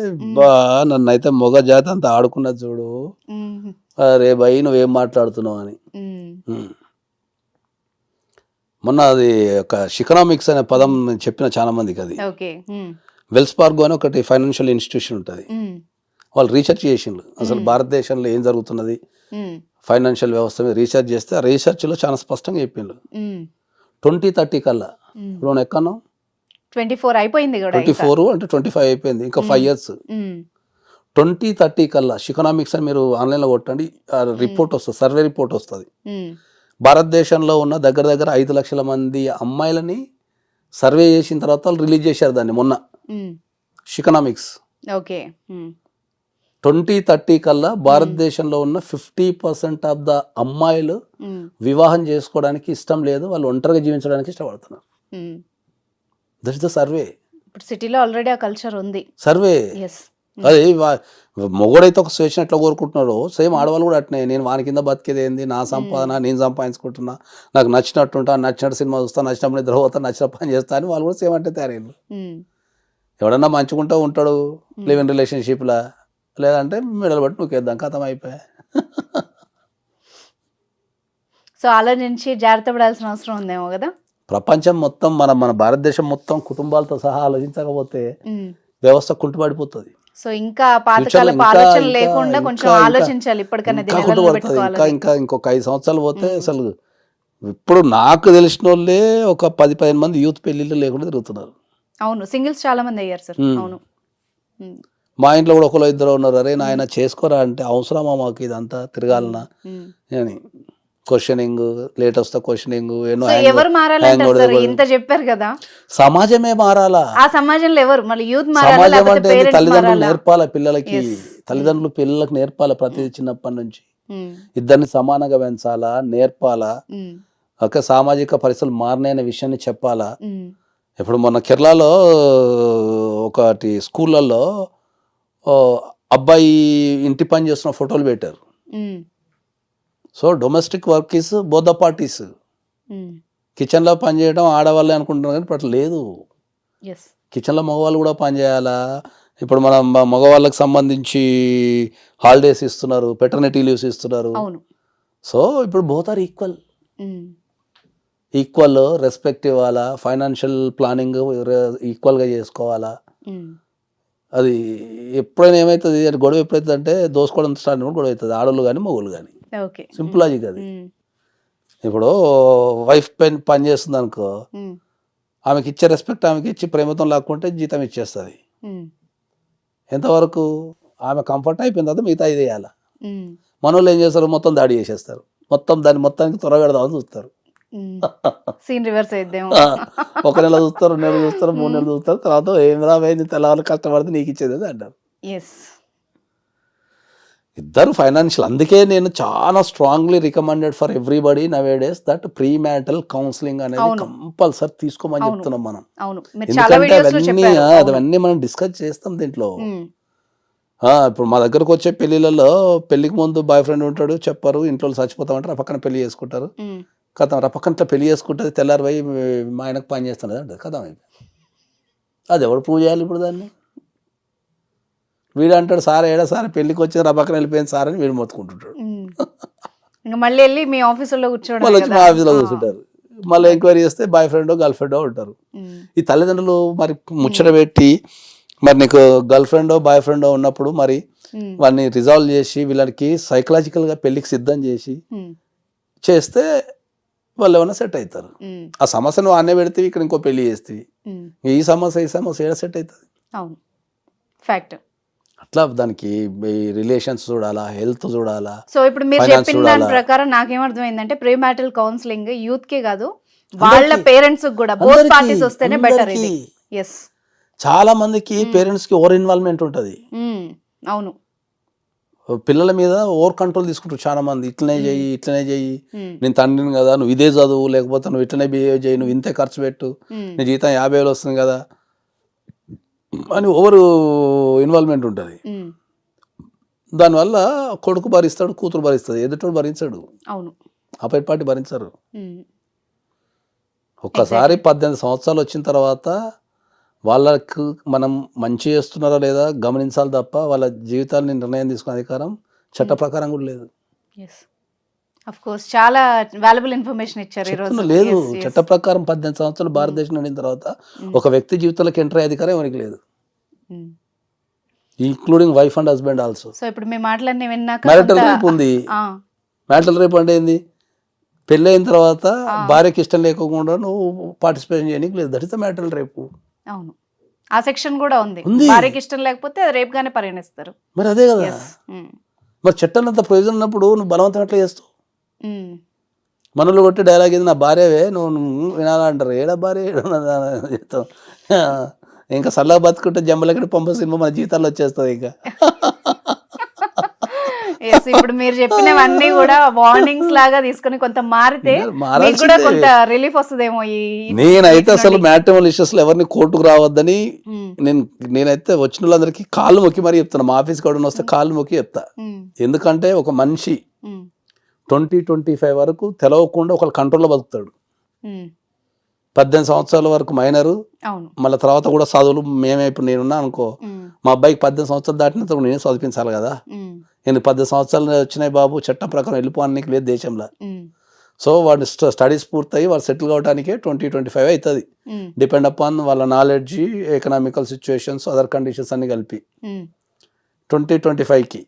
నన్ను అయితే మొగ జాతి అంతా ఆడుకున్నది చూడు, అరే భయ్ నువ్వేం మాట్లాడుతున్నావు అని. మొన్న అది ఒక శికనామిక్స్ అనే పదం చెప్పిన చాలా మందికి. అది వెల్స్ ఫార్గో అని ఒకటి ఫైనాన్షియల్ ఇన్స్టిట్యూషన్ ఉంటుంది. వాళ్ళు రీసెర్చ్ చేసిండ్రు అసలు భారతదేశంలో ఏం జరుగుతున్నది ఫైనాన్షియల్ వ్యవస్థ మీద రీసెర్చ్ చేస్తే, ఆ రీసెర్చ్లో చాలా స్పష్టంగా చెప్పిండ్రు 2030 కల్లా. ఇప్పుడు ఎక్కడో 24 అయిపోయింది, 24 అంటే 25 అయిపోయింది, ఇంకా 5 years. 2030 కల్లా శికనామిక్స్ అని మీరు ఆన్లైన్లో కొట్టండి, రిపోర్ట్ వస్తుంది, సర్వే రిపోర్ట్ వస్తుంది. భారతదేశంలో ఉన్న దగ్గర 5 లక్షల మంది అమ్మాయిలని సర్వే చేసిన తర్వాత వాళ్ళు రిలీజ్ చేశారు దాన్ని మొన్న. శికనామిక్స్ 2030 కల్లా భారతదేశంలో ఉన్న 50% ఆఫ్ ద అమ్మాయిలు వివాహం చేసుకోవడానికి ఇష్టం లేదు, వాళ్ళు ఒంటరిగా జీవించడానికి ఇష్టపడుతున్నారు. That is the survey. సిటీలో ఆల్రెడీ ఆ కల్చర్ ఉంది, సర్వే. అదే మొగడైతే ఒక స్వేచ్ఛను ఎట్లా కోరుకుంటున్నారో సేమ్ ఆడవాళ్ళు కూడా అట్నే. నేను వాని కింద బతికేది ఏంది, నా సంపాదన నేను సంపాదించుకుంటున్నా, నాకు నచ్చినట్టుంటా, నచ్చినట్టు సినిమా చూస్తా, నచ్చినప్పుడు నిద్ర పోతా, నచ్చిన పని చేస్తా అని వాళ్ళు కూడా సేమ్ అంటే తయారైంది. ఎవడన్నా మంచుకుంటూ ఉంటాడు లివ్ ఇన్ రిలేషన్షిప్లా, లేదంటే మెడలు బట్టి నూకేద్దాం, కథం అయిపోయా. సో ఆలోచించి జాగ్రత్త పడాల్సిన అవసరం ఉందేమో కదా. ప్రపంచం మొత్తం మన భారతదేశం మొత్తం కుటుంబాలతో సహా ఆలోచించకపోతే వ్యవస్థ కుంటుపడిపోతుంది. సో ఇంకా పాతకాలపు ఆలోచన లేకుండా కొంచెం ఆలోచించాలి ఇప్పటికన్నా. ఇంకా ఇంకొక 5 సంవత్సరాలు పోతే అసలు ఇప్పుడు నాకు తెలిసిన వాళ్ళే ఒక 10-15 మంది యూత్ పెళ్లిళ్ళు లేకుండా తిరుగుతున్నారు. అవును, సింగిల్స్ చాలా మంది అయ్యారు సార్. అవును, మా ఇంట్లో కూడా ఒకరు ఇద్దరు ఉన్నారు. అరే నాయన చేసుకోరా అంటే, అవసరమా మాకు ఇదంతా తిరగాలనా అని క్వశ్చనింగ్, లేటెస్ట్ క్వశ్చనింగ్. ఎవరు మారాలంటారు? ఇంత చెప్పారు కదా, సమాజమే మారాలా. ఆ సమాజంలో ఎవరు మళ్ళీ యూత్ సమాజం అంటే తల్లిదండ్రులు నేర్పాల పిల్లలకి, తల్లిదండ్రులు పిల్లలకు నేర్పాలా ప్రతిదీ చిన్నప్పటి నుంచి. ఇద్దరిని సమానంగా పెంచాలా, నేర్పాలా, ఒక సామాజిక పరిస్థితులు మారినాయనే విషయాన్ని చెప్పాలా. ఇప్పుడు మొన్న కేరళలో ఒకటి స్కూళ్ళల్లో అబ్బాయి ఇంటి పని చేస్తున్న ఫోటోలు పెట్టారు. So domestic work is both the parties. కిచెన్లో పని చేయడం ఆడవాళ్ళే అనుకుంటున్నారు కానీ ఇప్పుడు లేదు. కిచెన్లో మగవాళ్ళు కూడా పని చేయాలా. ఇప్పుడు మన మగవాళ్ళకి సంబంధించి హాలిడేస్ ఇస్తున్నారు, పెటర్నిటీ లీవ్స్ ఇస్తున్నారు. సో ఇప్పుడు బోత్ ఆర్ ఈక్వల్ రెస్పెక్ట్ ఇవ్వాలా, ఫైనాన్షియల్ ప్లానింగ్ ఈక్వల్గా చేసుకోవాలా. అది ఎప్పుడైనా ఏమవుతుంది గొడవ ఎప్పుడైతుంది అంటే దోసుకోవడం స్టార్ట్ గొడవ అవుతుంది, ఆడోళ్ళు కానీ మగోళ్ళు కానీ. సింపుల్ లాజిక్ అది. ఇప్పుడు వైఫ్ పని చేస్తుంది అనుకో, ఆమెకి ఇచ్చే రెస్పెక్ట్ ఆమెకి ఇచ్చి ప్రేమతో లాక్కుంటే జీతం ఇచ్చేస్తుంది. ఎంతవరకు ఆమె కంఫర్ట్ అయిపోయిన తర్వాత మిగతా ఇది వేయాలి. మన వాళ్ళు ఏం చేస్తారు, మొత్తం దాడి చేసేస్తారు, దాన్ని మొత్తానికి త్వరగడదామని చూస్తారు. Scene reverse అయిద్దేమో. 1 నెల చూస్తారు, 2 నెలలు చూస్తారు, 3 నెలలు చూస్తారు, తర్వాత ఏం రాబోయింది తెల్లవాళ్ళు కష్టపడితే నీకు ఇచ్చేది అంటారు. ఇద్దరు ఫైనాన్షియల్. అందుకే నేను చాలా strongly recommended for everybody nowadays that pre marital counselling అనేది కంపల్సరీ తీసుకోమని చెప్తున్నాం మనం. ఎందుకంటే అవన్నీ మనం డిస్కస్ చేస్తాం దీంట్లో. ఇప్పుడు మా దగ్గరకు వచ్చే పెళ్లిలలో పెళ్లికి ముందు బాయ్ ఫ్రెండ్ ఉంటాడు, చెప్పరు, ఇంట్లో చచ్చిపోతామంటారు, ఆ పక్కన పెళ్లి చేసుకుంటారు. కథం ఆ పక్కన పెళ్లి చేసుకుంటుంది, తెల్లారి పోయి మా ఆయనకు పని చేస్తున్నది అంటారు. కథం అయిపోయింది. అది ఎవరు ప్రూవ్ చేయాలి ఇప్పుడు దాన్ని? వీడు అంటాడు సార్ ఏడా సార్ పెళ్లికి వచ్చి రా పక్కన వెళ్ళిపోయింది సార్ అని వీడు మొత్తుకుంటుంటాడు. మళ్ళీ వెళ్ళి మీ ఆఫీసులో కూర్చోండి, మళ్ళీ వచ్చి మా ఆఫీస్లో కూర్చుంటారు. మళ్ళీ ఎంక్వైరీ చేస్తే బాయ్ ఫ్రెండో గర్ల్ ఫ్రెండో ఉంటారు. ఈ తల్లిదండ్రులు మరి ముచ్చట పెట్టి మరి నీకు గర్ల్ ఫ్రెండో బాయ్ ఫ్రెండో ఉన్నప్పుడు మరి వాడిని రిజాల్వ్ చేసి వీళ్ళకి సైకలాజికల్గా పెళ్లికి సిద్ధం చేసి చేస్తే వాళ్ళు ఏమైనా సెట్ అవుతారు. ఆ సమస్యను ఆనే పెడితే ఇక్కడ ఇంకో పెళ్లి చేస్తుంది, ఈ సమస్య ఏడా సెట్ అవుతుంది. అవును, ఫ్యాక్ట్. అట్లా దానికి రిలేషన్స్ చూడాలా, హెల్త్ చూడాలా. సో ఇప్పుడు మీరు చెప్పిన దాని ప్రకారం నాకేమర్థమైందంటే ప్రీ మ్యారిటల్ కౌన్సిలింగ్ యూత్ కే కాదు, వాళ్ళ పేరెంట్స్ కూడా బోత్ పార్టీస్ వస్తేనే బెటర్. ఇది చాలా మందికి పేరెంట్స్ కి ఓవర్ ఇన్వాల్వ్మెంట్ ఉంటుంది. అవును, పిల్లల మీద ఓవర్ కంట్రోల్ తీసుకుంటారు చాలా మంది. ఇట్లనే చెయ్యి, నేను తండ్రిని కదా, నువ్వు ఇదే చదువు, లేకపోతే నువ్వు ఇట్లనే బిహేవ్ చేయి, నువ్వు ఇంతే ఖర్చు పెట్టు, నీ జీతం 50,000 వస్తుంది కదా అని ఓవర్ ఇన్వాల్వ్మెంట్ ఉంటుంది. దానివల్ల కొడుకు భరిస్తాడు, కూతురు భరిస్తుంది, ఎదుటోడు భరించాడు. అవును, అపైట్ పార్టీ భరించారు. ఒక్కసారి 18 సంవత్సరాలు వచ్చిన తర్వాత వాళ్ళకు మనం మంచి చేస్తున్నారా లేదా గమనించాలి తప్ప వాళ్ళ జీవితాన్ని నిర్ణయం తీసుకునే అధికారం చట్ట ప్రకారం కూడా లేదు. చాలా వాల్యుబుల్ ఇన్ఫర్మేషన్ ఇచ్చారు ఈరోజు. లేదు, చట్ట ప్రకారం 18 సంవత్సరాలు భారతదేశం నిండిన తర్వాత ఒక వ్యక్తి జీవితంలోకి ఎంటర్ అయ్యే అధికారం ఎవరికి లేదు, including wife and husband also. So ఇప్పుడు మీ మాటలన్నీ విన్నాక మ్యారిటల్ రేప్ ఉంది. మ్యారిటల్ రేప్ అంటే ఏంది? పెళ్ళి అయిన తర్వాత భార్యకి ఇష్టం లేకుండా నువ్వు పార్టిసిపేషన్ చేయడానికి లేదు, that is the marital rape. అవును, ఆ సెక్షన్ కూడా ఉంది. భార్యకి ఇష్టం లేకపోతే అది రేప్ గానే పరిగణిస్తారు. మరి అదే కదా, మరి చట్టాన్ని అంత ప్రయోజనం ఉన్నప్పుడు నువ్వు బలవంతం ఎట్లా చేస్తావు? మనలో కొట్టి డైలాగ్ ఇది, నా భార్యవే నువ్వు వినాలంటారు. ఏడా భార్య చెప్తాం. ఇంకా సల్లా బతుకుంటే జంబలకి పంప సినిమా మన జీవితాల్లో వచ్చేస్తుంది. ఇంకా ఇప్పుడు మీరు చెప్పినవన్నీ కూడా వార్నింగ్స్ లాగా తీసుకుని కొంత మారితే కూడా కొంత రిలీఫ్ వస్తుందేమో. నేనైతే అసలు మ్యాట్రిమోనల్ ఇష్యూస్ లో ఎవరిని కోర్టుకు రావద్దని నేనైతే వచ్చిన వాళ్ళందరికీ కాళ్ళు మొక్కి మరి చెప్తాను. మా ఆఫీస్కి ఎవరైనా వస్తే కాళ్ళు మొక్కి చెప్తా. ఎందుకంటే ఒక మనిషి 20-25 వరకు తెలవకుండా ఒకళ్ళ కంట్రోల్లో బతుకుతాడు. 18 సంవత్సరాల వరకు మైనరు, మళ్ళీ తర్వాత కూడా చదువులు. మేమే ఇప్పుడు నేనున్నా అనుకో, మా అబ్బాయికి 18 సంవత్సరాలు దాటిన తర్వాత నేను చదివించాలి కదా. నేను 18 సంవత్సరాలు వచ్చినాయి బాబు, చట్టం ప్రకారం వెళ్ళిపోవడానికి లేదు దేశంలో. సో వాడి స్టడీస్ పూర్తయి వాడు సెటిల్ కావడానికే 20-25 అవుతుంది. డిపెండ్ అపాన్ వాళ్ళ knowledge, economical situations, other conditions అన్ని కలిపి 20-25కి.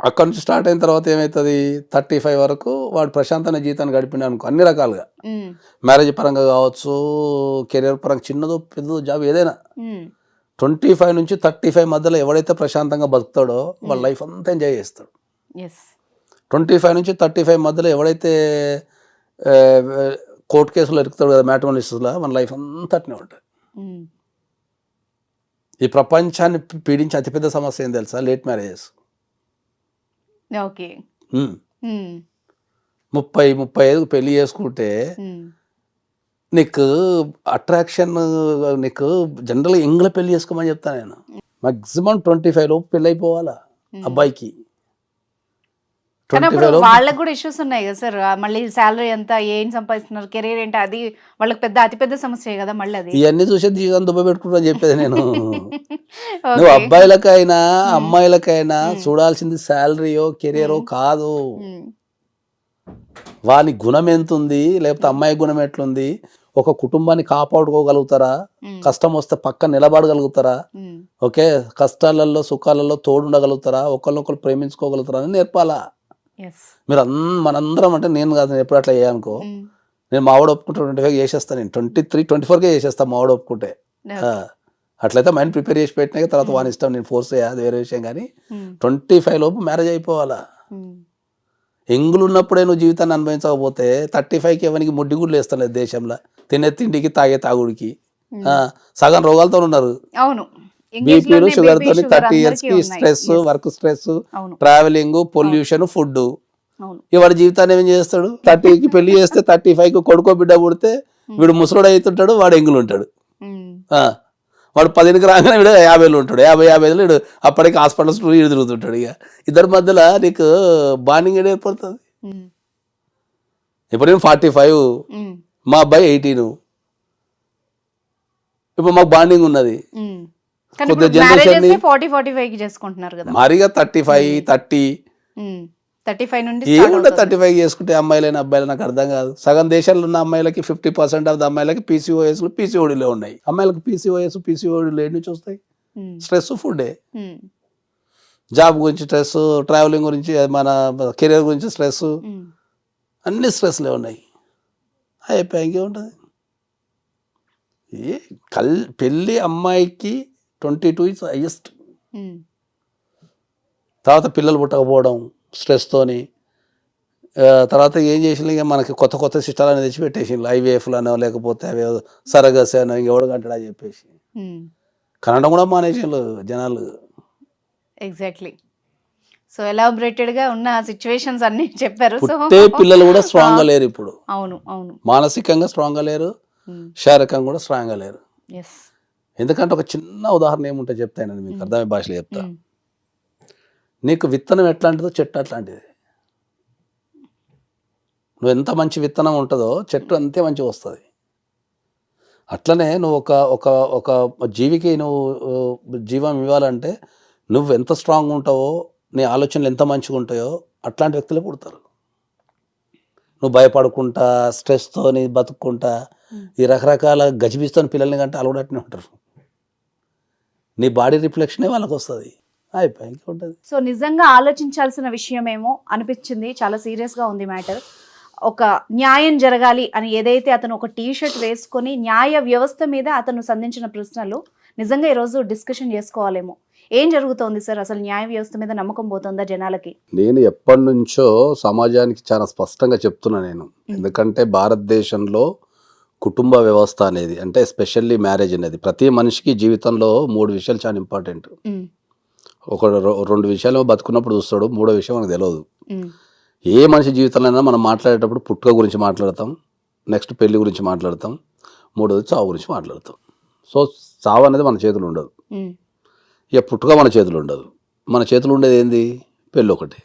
అక్కడ నుంచి స్టార్ట్ అయిన తర్వాత ఏమవుతుంది, 35 వరకు వాడు ప్రశాంతమైన జీవితాన్ని గడిపిన అనుకో, అన్ని రకాలుగా, మ్యారేజ్ పరంగా కావచ్చు, కెరీర్ పరంగా, చిన్నదో పెద్దదో జాబ్ ఏదైనా. 25 నుంచి 35 మధ్యలో ఎవడైతే ప్రశాంతంగా బతుకుతాడో వాళ్ళ లైఫ్ అంతా ఎంజాయ్ చేస్తాడు. 25 నుంచి 35 మధ్యలో ఎవడైతే కోర్టు కేసులో ఎరుకుతాడు కదా, మ్యాట్రిమోనల్ ఇష్యూస్లో, మన లైఫ్ అంతా అట్నే ఉంటుంది. ఈ ప్రపంచాన్ని పీడించే అతిపెద్ద సమస్య ఏం తెలుసా? Late marriages. ఓకే. 30-35 పెళ్లి చేసుకుంటే నీకు అట్రాక్షన్, నీకు జనరల్గా యంగ్లో పెళ్లి చేసుకోమని చెప్తాను నేను. మాక్సిమం 25 లోపు పెళ్ళి అయిపోవాలా అబ్బాయికి. కానీ అప్పుడు వాళ్ళకి కూడా ఇష్యూస్ ఉన్నాయి కదా సార్, మళ్ళీ శాలరీ ఎంత, ఏం సంపాదిస్తున్నారు, కెరీర్ ఏంటి, అది వాళ్ళకి అతిపెద్ద సమస్య కదా మళ్ళీ అది. ఇవన్నీ చూసే జీవితం దుబ్బ పెట్టుకుంటా చెప్పేది నేను. నువ్వు అబ్బాయిలకైనా అమ్మాయిలకైనా చూడాల్సింది శాలరీయో కెరీరో కాదు, వాని గుణం ఎంత ఉంది, లేకపోతే అమ్మాయి గుణం ఎట్లుంది, ఒక కుటుంబాన్ని కాపాడుకోగలుగుతారా, కష్టం వస్తే పక్క నిలబడగలుగుతారా, ఓకే, కష్టాలలో సుఖాలలో తోడుండగలుగుతారా, ఒకళ్ళొకరు ప్రేమించుకోగలుగుతారా అని నేర్పాలా. మీరు మనందరం అంటే నేను కాదు, నేను ఎప్పుడు అట్లా చేయనుకో, నేను మావాడు ఒప్పుకుంటే 25 చేసేస్తాను, నేను 23-24కే చేసేస్తాను మావాడు ఒప్పుకుంటే. అట్లయితే మైండ్ ప్రిపేర్ చేసి పెట్టినాక తర్వాత వాని ఇష్టం, నేను ఫోర్స్ చేయాలి వేరే విషయం. కానీ 25 లోపు మ్యారేజ్ అయిపోవాలా. ఎంగులు ఉన్నప్పుడే నువ్వు జీవితాన్ని అనుభవించకపోతే 35కి ఎవరికి ముడ్డి గుడ్లు వేస్తలేదు దేశంలో, తినే తిండికి తాగే తాగుడికి. సగం రోగాలతో ఉన్నారు, బీపీలు షుగర్ తోని. 30 years కి stress, work stress, travelling, pollution, food. వాడి జీవితాన్ని ఏం చేస్తాడు? 30కి పెళ్లి చేస్తే 35కి కొడుకో బిడ్డ పుడితే వీడు ముసలుడు అవుతుంటాడు, వాడు ఎంగులు ఉంటాడు. వాడు 10కి రాగానే వీడు 50 ఉంటాడు, 50 వీడు అప్పటికి హాస్పిటల్స్ వీడు తిరుగుతుంటాడు. ఇక ఇద్దరి మధ్యలో నీకు బాండింగ్ ఏర్పడుతుంది. ఇప్పుడు నేను 45, మా అబ్బాయి 18, ఇప్పుడు మాకు బాండింగ్ ఉన్నది. మరిగా 35 నుండి ఏముంటే 35 చేసుకుంటే అమ్మాయిలైన అబ్బాయిలు నాకు అర్థం కాదు. సగం దేశాల్లో ఉన్న అమ్మాయిలకి 50% ఆఫ్ ద అమ్మాయిలకి పీసీఓడీలో ఉన్నాయి. అమ్మాయిలకి పీసీఓడీలు ఏడు నుంచి వస్తాయి? స్ట్రెస్, ఫుడ్డే. జాబ్ గురించి స్ట్రెస్, ట్రావెలింగ్ గురించి, మన కెరీర్ గురించి స్ట్రెస్, అన్ని స్ట్రెస్లే ఉన్నాయి. అయిపోయి ఇంకేముంటుంది? పెళ్ళి అమ్మాయికి 22 ఇస్ హైయెస్ట్. తర్వాత పిల్లలు పుట్టకపోవడం స్ట్రెస్తోని, తర్వాత ఏం చేసిన ఇక మనకి కొత్త సిస్టర్లు అనేది తెచ్చి పెట్టేసిండ్రు, ఐవీఎఫ్లనో లేకపోతే అవి సరగస్ అనో ఇంకెవడు కంటడా చెప్పేసి కనడం కూడా మానేసిండ్రు జనాలు. ఎగ్జాక్ట్లీ. సో ఎలాబరేటెడ్ గా ఉన్న సిచ్యువేషన్స్ అన్ని చెప్పారు. పుట్టే పిల్లలు కూడా స్ట్రాంగ్ గా లేరు ఇప్పుడు. అవును అవును, మానసికంగా స్ట్రాంగ్ గా లేరు, శారీరకంగా కూడా స్ట్రాంగ్ గా లేరు. ఎందుకంటే ఒక చిన్న ఉదాహరణ ఏముంటే చెప్తాను, మీకు అర్థమయ్యే భాషలో చెప్తా. నీకు విత్తనం ఎట్లాంటిదో చెట్టు అట్లాంటిది. నువ్వు ఎంత మంచి విత్తనం ఉంటుందో చెట్టు అంతే మంచిగా వస్తుంది. అట్లనే నువ్వు ఒక జీవికి నువ్వు జీవం ఇవ్వాలంటే నువ్వు ఎంత స్ట్రాంగ్ ఉంటావో, నీ ఆలోచనలు ఎంత మంచిగా ఉంటాయో అట్లాంటి వ్యక్తులే పుడతారు. నువ్వు భయపడుకుంటా, స్ట్రెస్తో బతుక్కుంటా, ఈ రకరకాల గజిబిజితో పిల్లల్ని కంటే అలవాటునే ఉంటారు. నీ బాడీ రిఫ్లెక్షనే వాళ్ళకి వస్తుంది. అయిపోయి ఇంకేముంటుంది. సో నిజంగా ఆలోచించాల్సిన విషయం ఏమో అనిపించింది, చాలా సీరియస్గా ఉంది మ్యాటర్. ఒక న్యాయం జరగాలి అని ఏదైతే అతను ఒక టీషర్ట్ వేసుకొని న్యాయ వ్యవస్థ మీద అతను సంధించిన ప్రశ్నలు నిజంగా ఈరోజు డిస్కషన్ చేసుకోవాలేమో. ఏం జరుగుతోంది సార్? అసలు న్యాయ వ్యవస్థ మీద నమ్మకం పోతుందా జనాలకి? నేను ఎప్పటి నుంచో సమాజానికి చాలా స్పష్టంగా చెప్తున్నా నేను. ఎందుకంటే భారతదేశంలో కుటుంబ వ్యవస్థ అనేది, అంటే ఎస్పెషల్లీ మ్యారేజ్ అనేది ప్రతి మనిషికి జీవితంలో 3 విషయాలు చాలా ఇంపార్టెంట్. 2 విషయాలు బతుకున్నప్పుడు చూస్తాడు, 3వ విషయం మనకు తెలియదు. ఏ మనిషి జీవితంలో మనం మాట్లాడేటప్పుడు పుట్టుక గురించి మాట్లాడతాం, నెక్స్ట్ పెళ్లి గురించి మాట్లాడతాం, 3వది చావు గురించి మాట్లాడతాం. సో చావు అనేది మన చేతులు ఉండదు, ఇక పుట్టుక మన చేతులు ఉండదు. మన చేతులు ఉండేది ఏంది? పెళ్ళి ఒకటి.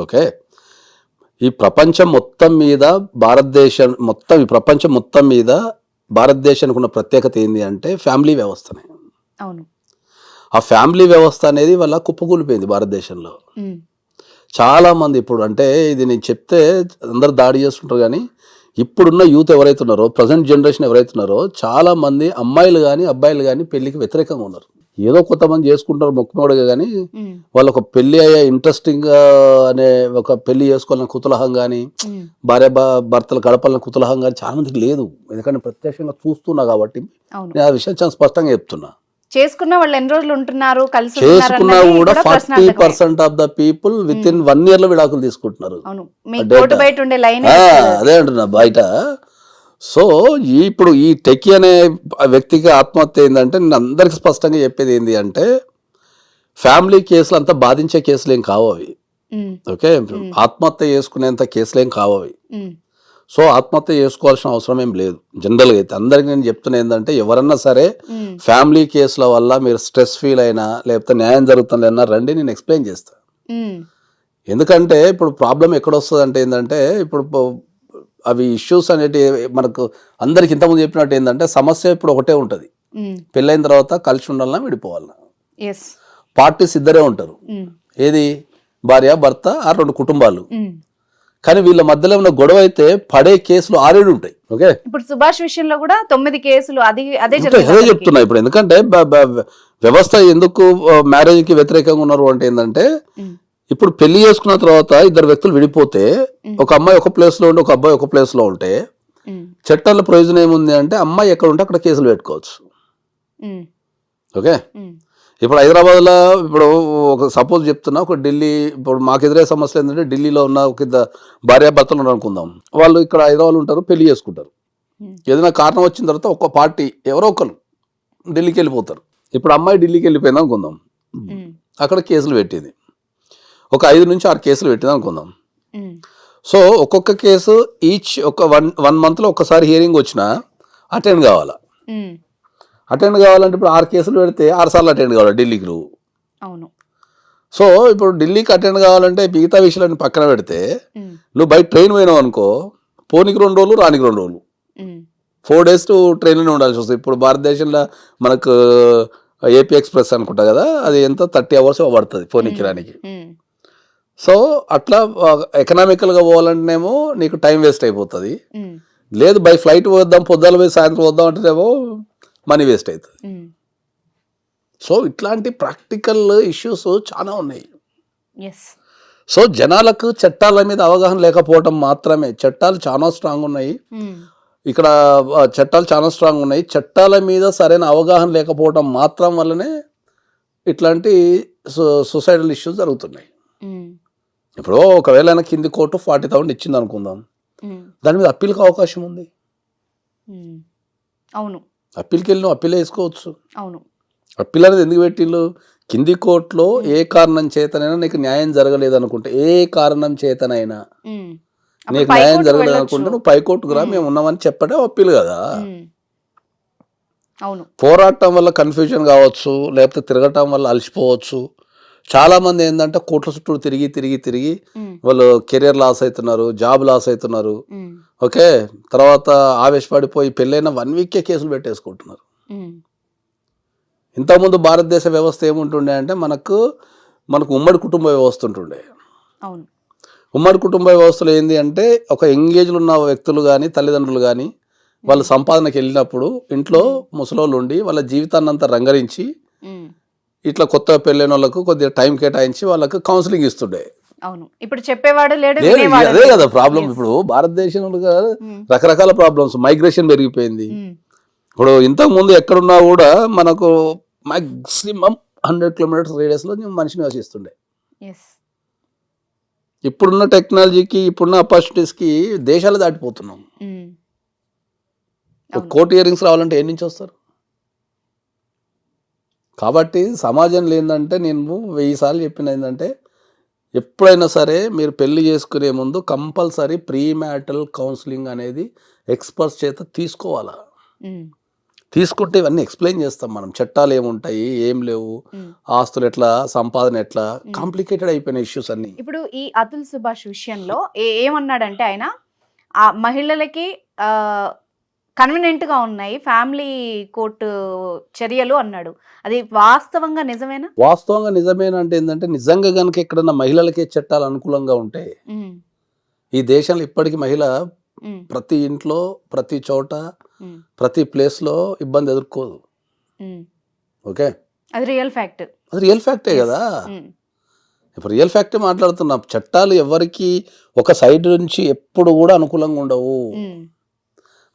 ఓకే, ఈ ప్రపంచం మొత్తం మీద భారతదేశానికి ఉన్న ప్రత్యేకత ఏంది అంటే ఫ్యామిలీ వ్యవస్థనే. అవును, ఆ ఫ్యామిలీ వ్యవస్థ అనేది వల్ల కుప్పకూలిపోయింది భారతదేశంలో. చాలా మంది ఇప్పుడు, అంటే ఇది నేను చెప్తే అందరు దాడి చేస్తుంటారు, కానీ ఇప్పుడున్న యూత్ ఎవరైతే ఉన్నారో, ప్రజెంట్ జనరేషన్ ఎవరైతే ఉన్నారో, చాలా మంది అమ్మాయిలు కానీ అబ్బాయిలు కానీ పెళ్లికి వ్యతిరేకంగా ఉన్నారు. ఏదో కొంతమంది చేసుకుంటారు మొక్కుమోడుగా, కానీ వాళ్ళు ఒక పెళ్లి అయ్యే ఇంట్రెస్టింగ్ అనే ఒక పెళ్లి చేసుకోవాలని కుతూహలం కానీ, భార్య భర్తలు గడపాలని కుతూహలం కానీ చాలా మందికి లేదు. ఎందుకంటే ప్రత్యక్షంగా చూస్తున్నా కాబట్టి నేను ఆ విషయం చాలా స్పష్టంగా చెప్తున్నా. చేసుకున్న వాళ్ళు ఎన్ని రోజులు ఉంటున్నారు, చేసుకున్నా కూడా 40% of the people with in 1 year లో విడాకులు తీసుకుంటున్నారు. అదే అంటున్నా. బయట సో ఇప్పుడు ఈ టెక్కీ అనే వ్యక్తికి ఆత్మహత్య ఏంటంటే నేను అందరికి స్పష్టంగా చెప్పేది ఏంటి అంటే ఫ్యామిలీ కేసులు అంతా బాధించే కేసులు ఏం కావు అవి. ఓకే, ఆత్మహత్య చేసుకునేంత కేసులు ఏం కావు అవి. సో ఆత్మహత్య చేసుకోవాల్సిన అవసరం ఏం లేదు జనరల్గా అయితే. అందరికి నేను చెప్తున్నా ఏంటంటే ఎవరన్నా సరే ఫ్యామిలీ కేసుల వల్ల మీరు స్ట్రెస్ ఫీల్ అయినా లేకపోతే న్యాయం జరుగుతుందన్నా రండి, నేను ఎక్స్ప్లెయిన్ చేస్తాను. ఎందుకంటే ఇప్పుడు ప్రాబ్లం ఎక్కడ వస్తుంది అంటే ఏంటంటే ఇప్పుడు అవి ఇష్యూస్ అనేటి మనకు అందరికి ఇంతకుముందు చెప్పినట్టు ఏంటంటే సమస్య ఇప్పుడు ఒకటే ఉంటుంది, పెళ్ళైన తర్వాత కలిసి ఉండాలన్నా విడిపోవాలన్నా. పార్టీస్ ఇద్దరే ఉంటారు, ఏది భార్య భర్త ఆ 2 కుటుంబాలు. కానీ వీళ్ళ మధ్యలో ఉన్న గొడవ అయితే పడే కేసులు 6-7 ఉంటాయి. ఓకే, ఇప్పుడు సుభాష్ విషయంలో కూడా 9 కేసులు అదే చెప్తున్నా ఇప్పుడు. ఎందుకంటే వ్యవస్థ ఎందుకు మ్యారేజ్ కి వ్యతిరేకంగా ఉన్నారు అంటే ఏంటంటే ఇప్పుడు పెళ్లి చేసుకున్న తర్వాత 2 వ్యక్తులు విడిపోతే ఒక అమ్మాయి ఒక ప్లేస్ లో ఉంటే ఒక అబ్బాయి ఒక ప్లేస్ లో ఉంటే చట్టాల ప్రయోజనం ఏముంది అంటే అమ్మాయి ఎక్కడ ఉంటే అక్కడ కేసులు పెట్టుకోవచ్చు. ఓకే, ఇప్పుడు హైదరాబాద్ లో ఇప్పుడు ఒక సపోజ్ చెప్తున్నా, ఒక ఢిల్లీ, ఇప్పుడు మాకు ఎదురయ్యే సమస్యలు ఏంటంటే ఢిల్లీలో ఉన్న ఒక భార్యాభర్తలు ఉన్నారు అనుకుందాం, వాళ్ళు ఇక్కడ హైదరాబాద్ ఉంటారు, పెళ్లి చేసుకుంటారు. ఏదైనా కారణం వచ్చిన తర్వాత ఒక పార్టీ ఎవరో ఒకరు ఢిల్లీకి వెళ్ళిపోతారు. ఇప్పుడు అమ్మాయి ఢిల్లీకి వెళ్ళిపోయింది అనుకుందాం, అక్కడ కేసులు పెట్టింది, ఒక 5 నుంచి 6 కేసులు పెట్టింది అనుకుందాం. సో ఒక్కొక్క కేసు ఈచ్ ఒక 1 month లో ఒకసారి హియరింగ్ వచ్చినా అటెండ్ కావాలా. అటెండ్ కావాలంటే ఇప్పుడు 6 కేసులు పెడితే 6 సార్లు అటెండ్ కావాలి ఢిల్లీకి నువ్వు. అవును. సో ఇప్పుడు ఢిల్లీకి అటెండ్ కావాలంటే మిగతా విషయాలను పక్కన పెడితే నువ్వు బయట ట్రైన్ పోయినావు అనుకో, పోనీకి 2 రోజులు రానికి 2 రోజులు, 4 days ట్రైన్లోనే ఉండాల్సి వస్తుంది. ఇప్పుడు భారతదేశంలో మనకు ఏపీ ఎక్స్ప్రెస్ అనుకుంటా కదా, అది ఎంత 30 hours పడుతుంది పోనీకి రానికి. సో అట్లా ఎకనామికల్గా పోవాలంటేనేమో నీకు టైం వేస్ట్ అయిపోతుంది. లేదు బై ఫ్లైట్ పోద్దాం, పొద్దుల పోయి సాయంత్రం వద్దాం అంటేనేమో మనీ వేస్ట్ అవుతుంది. సో ఇట్లాంటి ప్రాక్టికల్ ఇష్యూస్ చాలా ఉన్నాయి. సో జనాలకు చట్టాల మీద అవగాహన లేకపోవటం మాత్రమే. చట్టాలు చాలా స్ట్రాంగ్ ఉన్నాయి ఇక్కడ, చట్టాలు చాలా స్ట్రాంగ్ ఉన్నాయి. చట్టాల మీద సరైన అవగాహన లేకపోవటం మాత్రం వల్లనే ఇట్లాంటి సొసైటల్ ఇష్యూస్ జరుగుతున్నాయి. ఇప్పుడు ఒకవేళ కింది కోర్టు 40,000 ఇచ్చింది అనుకుందాం, దాని మీద అప్పీల్కి అవకాశం ఉంది. అవును, అప్పీల్కి వెళ్ళి అప్పీల్ వేసుకోవచ్చు. అవును, అప్పీల్ అనేది ఎందుకు పెట్టిళ్ళు, కింది కోర్టులో ఏ కారణం చేతనైనా నీకు న్యాయం జరగలేదు అనుకుంటే, ఏ కారణం చేతనైనా నీకు న్యాయం జరగలేదు అనుకుంటే నువ్వు పైకోర్టుకు రా, మేము ఉన్నామని చెప్పడం అప్పీల్ కదా. అవును, పోరాటం వల్ల కన్ఫ్యూజన్ కావచ్చు, లేకపోతే తిరగటం వల్ల అలసిపోవచ్చు. చాలా మంది ఏంటంటే కోట్ల చుట్టూ తిరిగి తిరిగి తిరిగి వాళ్ళు కెరియర్ లాస్ అవుతున్నారు, జాబ్ లాస్ అవుతున్నారు. ఓకే, తర్వాత ఆవేశపడిపోయి పెళ్ళైన 1 week కేసులు పెట్టేసుకుంటున్నారు. ఇంతకుముందు భారతదేశ వ్యవస్థ ఏముంటుండే అంటే మనకు ఉమ్మడి కుటుంబ వ్యవస్థ ఉంటుండే. ఉమ్మడి కుటుంబ వ్యవస్థలో ఏంది అంటే ఒక ఎంగేజ్లు ఉన్న వ్యక్తులు కానీ తల్లిదండ్రులు కానీ వాళ్ళు సంపాదనకి వెళ్ళినప్పుడు ఇంట్లో ముసలోళ్ళు ఉండి వాళ్ళ జీవితాన్ని అంతా రంగరించి ఇట్లా కొత్త పెళ్ళైన వాళ్ళకు కొద్దిగా టైం కేటాయించి వాళ్ళకు కౌన్సిలింగ్ ఇస్తుండే. అవును, ఇప్పుడు చెప్పేవాడు లేడు. అదే కదా ప్రాబ్లం. ఇప్పుడు భారతదేశంలో రకరకాల ప్రాబ్లమ్స్, మైగ్రేషన్ పెరిగిపోయింది. ఇప్పుడు ఇంతకు ముందు ఎక్కడున్నా కూడా మనకు మాక్సిమం 100 kilometers రేడియస్ లో మనిషి నివసిస్తుండే. ఇప్పుడున్న టెక్నాలజీకి, ఇప్పుడున్న ఆపర్చునిటీస్కి దేశాలు దాటిపోతున్నాం. కోర్టు హియరింగ్స్ రావాలంటే ఏ నుంచి వస్తారు? కాబట్టి సమాజంలో ఏంటంటే నేను 1000 సార్లు చెప్పిన ఏంటంటే ఎప్పుడైనా సరే మీరు పెళ్లి చేసుకునే ముందు కంపల్సరీ ప్రీ మ్యారిటల్ కౌన్సిలింగ్ అనేది ఎక్స్పర్ట్స్ చేత తీసుకోవాలా. తీసుకుంటే ఇవన్నీ ఎక్స్ప్లెయిన్ చేస్తాం మనం. చట్టాలు ఏముంటాయి, ఏం లేవు, ఆస్తులు ఎట్లా, సంపాదన ఎట్లా, కాంప్లికేటెడ్ అయిపోయిన ఇష్యూస్ అన్ని. ఇప్పుడు ఈ అతుల్ సుభాష్ విషయంలో ఏమన్నాడంటే ఆయన ఆ మహిళలకి కన్వీనియంట్ గా ఉన్నాయి ఫ్యామిలీ కోర్టు చర్యలు అన్నాడు. అది వాస్తవంగా నిజమేనా? వాస్తవంగా నిజమేనా అంటే ఏంటంటే నిజంగా కనుక ఎక్కడన్నా మహిళలకే చట్టాలు అనుకూలంగా ఉంటే ఈ దేశంలో ఇప్పటికీ మహిళ ప్రతి ఇంట్లో, ప్రతి చోట, ప్రతి ప్లేస్ లో ఇబ్బంది ఎదుర్కోదు. ఓకే, అది రియల్ ఫ్యాక్ట్. అది రియల్ ఫ్యాక్టే కదా. ఇప్పుడు రియల్ ఫ్యాక్టే మాట్లాడుతున్నాం. చట్టాలు ఎవరికి ఒక సైడ్ నుంచి ఎప్పుడు కూడా అనుకూలంగా ఉండవు.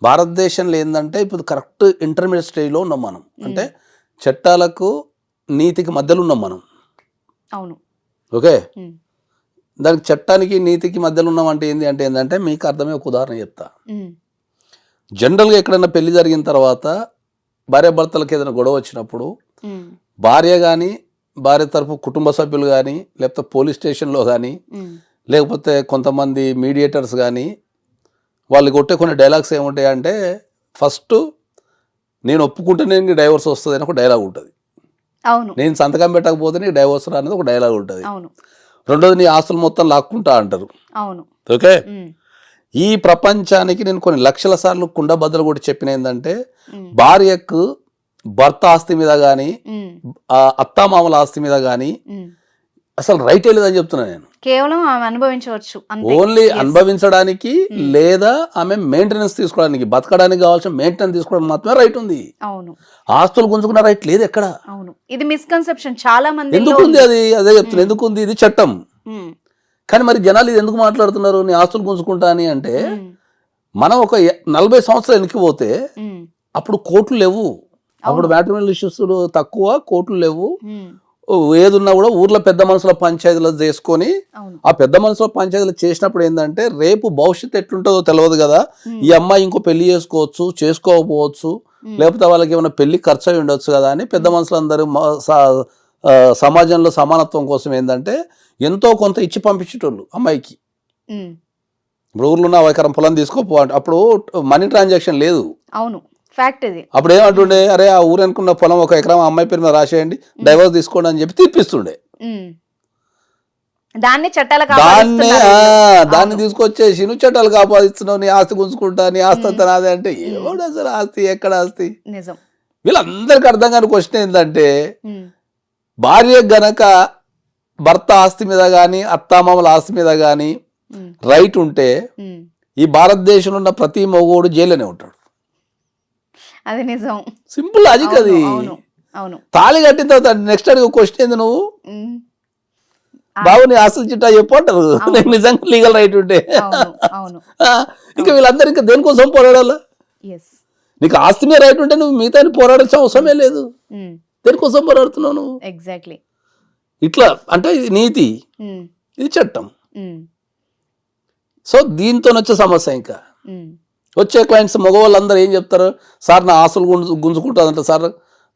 భారతదేశంలో ఏంటంటే ఇప్పుడు కరెక్ట్ ఇంటర్మీడియట్ స్టేజ్లో ఉన్నాం మనం. అంటే చట్టాలకు నీతికి మధ్యలో ఉన్నాం మనం. అవును, ఓకే, దానికి చట్టానికి నీతికి మధ్యలో ఉన్నాం అంటే ఏంటంటే మీకు అర్థమే ఒక ఉదాహరణ చెప్తా. జనరల్గా ఎక్కడైనా పెళ్లి జరిగిన తర్వాత భార్యాభర్తలకు ఏదైనా గొడవ వచ్చినప్పుడు భార్య కానీ భార్య తరపు కుటుంబ సభ్యులు కానీ లేకపోతే పోలీస్ స్టేషన్లో కానీ లేకపోతే కొంతమంది మీడియేటర్స్ కానీ వాళ్ళు కొట్టే కొన్ని డైలాగ్స్ ఏముంటాయంటే ఫస్ట్ నేను ఒప్పుకుంటేనే నీకు డైవర్స్ వస్తుంది అని ఒక డైలాగ్ ఉంటుంది. అవును, నేను సంతకం పెట్టకపోతే నీకు డైవర్స్ అనేది ఒక డైలాగ్ ఉంటుంది. అవును, రెండోది నీ ఆస్తులు మొత్తం లాక్కుంటా అంటారు. అవును. ఓకే, ఈ ప్రపంచానికి నేను కొన్ని లక్షల సార్లు కుండ బద్దలు కూడా చెప్పిన ఏంటంటే భార్యకు భర్త ఆస్తి మీద కానీ అత్తామామల ఆస్తి మీద కానీ అసలు రైటే లేదని చెప్తున్నా నేను. కేవలం ఆమె అనుభవించవచ్చు, ఓన్లీ అనుభవించడానికి లేదా ఆమె మెయింటెనెన్స్ తీసుకోవడానికి బతకడానికి కావాల్సిన మెయింటెనెన్స్ తీసుకోవడానికి మాత్రమే రైట్ ఉంది. అవును, ఆస్తులు గుంజుకున్న రైట్ లేదు ఎక్కడ. అవును, ఇది మిస్కన్సెప్షన్ చాలా మంది. ఎందుకు ఉంది అది? అదే చెప్తున్నా, ఎందుకు ఉంది? ఇది చట్టం. కానీ మరి జనాలు ఇది ఎందుకు మాట్లాడుతున్నారు నీ ఆస్తులు గుంజుకుంటా అని అంటే, మనం ఒక 40 సంవత్సరాలు వెనక్కి పోతే అప్పుడు కోర్టులు లేవు, అప్పుడు మ్యాట్రిమోనియల్ ఇష్యూస్ తక్కువ, కోర్టులు లేవు. ఏదున్నా కూడా ఊర్లో పెద్ద మనుషుల పంచాయతీలు చేసుకొని ఆ పెద్ద మనుషుల పంచాయతీలు చేసినప్పుడు ఏంటంటే రేపు భవిష్యత్తు ఎట్లుంటుందో తెలియదు కదా, ఈ అమ్మాయి ఇంకో పెళ్లి చేసుకోవచ్చు, చేసుకోకపోవచ్చు, లేకపోతే వాళ్ళకి ఏమైనా పెళ్లి ఖర్చు అయి ఉండొచ్చు కదా అని పెద్ద మనుషులందరూ సమాజంలో సమానత్వం కోసం ఏంటంటే ఎంతో కొంత ఇచ్చి పంపించేటోళ్ళు అమ్మాయికి. ఇప్పుడు ఊర్లో ఉన్న 1 ఎకరం పొలం తీసుకోపో అంటే అప్పుడు మనీ ట్రాన్సాక్షన్ లేదు. అవును, ఫ్యాక్ట్ ఇది. అప్పుడు ఏమంటుండే, అరే ఆ ఊరు అనుకున్న పొలం 1 ఎకరం అమ్మాయి పేరు మీద రాసేయండి, డైవర్స్ తీసుకోండి అని చెప్పి తీర్పిస్తుండే. దాన్ని తీసుకొచ్చేసి నువ్వు చట్టాలు కాపాదిస్తున్నావు, నీ ఆస్తి గుంజుకుంటా, నీ ఆస్తి అంతా నాదే అంటే ఎవడు అసలు ఆస్తి ఎక్కడ ఆస్తి? నిజం. వీళ్ళందరికీ అర్థం కాని క్వశ్చన్ ఏంటంటే భార్య గనక భర్త ఆస్తి మీద కానీ అత్తామామల ఆస్తి మీద కానీ రైట్ ఉంటే ఈ భారతదేశంలో ఉన్న ప్రతి మగోడు జైల్లోనే ఉంటాడు. అది నిజం. సింపుల్ లాజిక్ అది. అవును, తాళి కట్టిన తర్వాత నెక్స్ట్ అడిగే క్వశ్చన్ ఏంది, నువ్వు బాబు నీ ఆస్తులు చిట్టా చెప్పు అంటారు. నీకు నిజంగా లీగల్ రైట్ ఉంటే ఇంకా వీళ్ళందరూ ఇంకా దేనికోసం పోరాడాలా? నీకు ఆస్తి మీద రైట్ ఉంటే నువ్వు మిగతా పోరాడాల్సిన అవసరమే లేదు. దేనికోసం పోరాడుతున్నావు నువ్వు? ఎగ్జాక్ట్లీ. ఇట్లా అంటే ఇది నీతి, ఇది చట్టం. సో దీంతో వచ్చే సమస్య ఇంకా వచ్చే క్లయింట్స్ మగవాళ్ళందరూ ఏం చెప్తారు, సార్ నా ఆస్తులు గుంజుకుంటుందంట సార్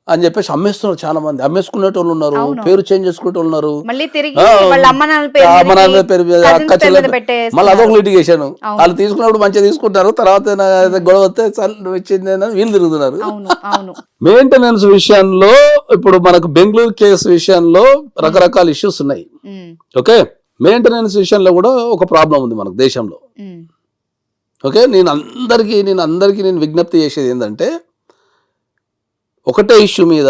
అని చెప్పేసి అమ్మేస్తున్నారు. చాలా మంది అమ్మేసుకునేటోళ్ళు ఉన్నారు, పేరు చేంజ్ చేసుకునేటోళ్ళు ఉన్నారు, మళ్ళీ అదొక లిటిగేషన్. వాళ్ళు తీసుకున్నప్పుడు మంచిగా తీసుకుంటారు, తర్వాత గొడవ వస్తే నువ్వు ఇచ్చింది వీళ్ళు తిరుగుతున్నారు. మెయింటెనెన్స్ విషయంలో ఇప్పుడు మనకు బెంగళూరు కేసు విషయంలో రకరకాల ఇష్యూస్ ఉన్నాయి. ఓకే, మెయింటెనెన్స్ విషయంలో కూడా ఒక ప్రాబ్లం ఉంది మనకు దేశంలో. ఓకే, నేను అందరికీ విజ్ఞప్తి చేసేది ఏంటంటే, ఒకటే ఇష్యూ మీద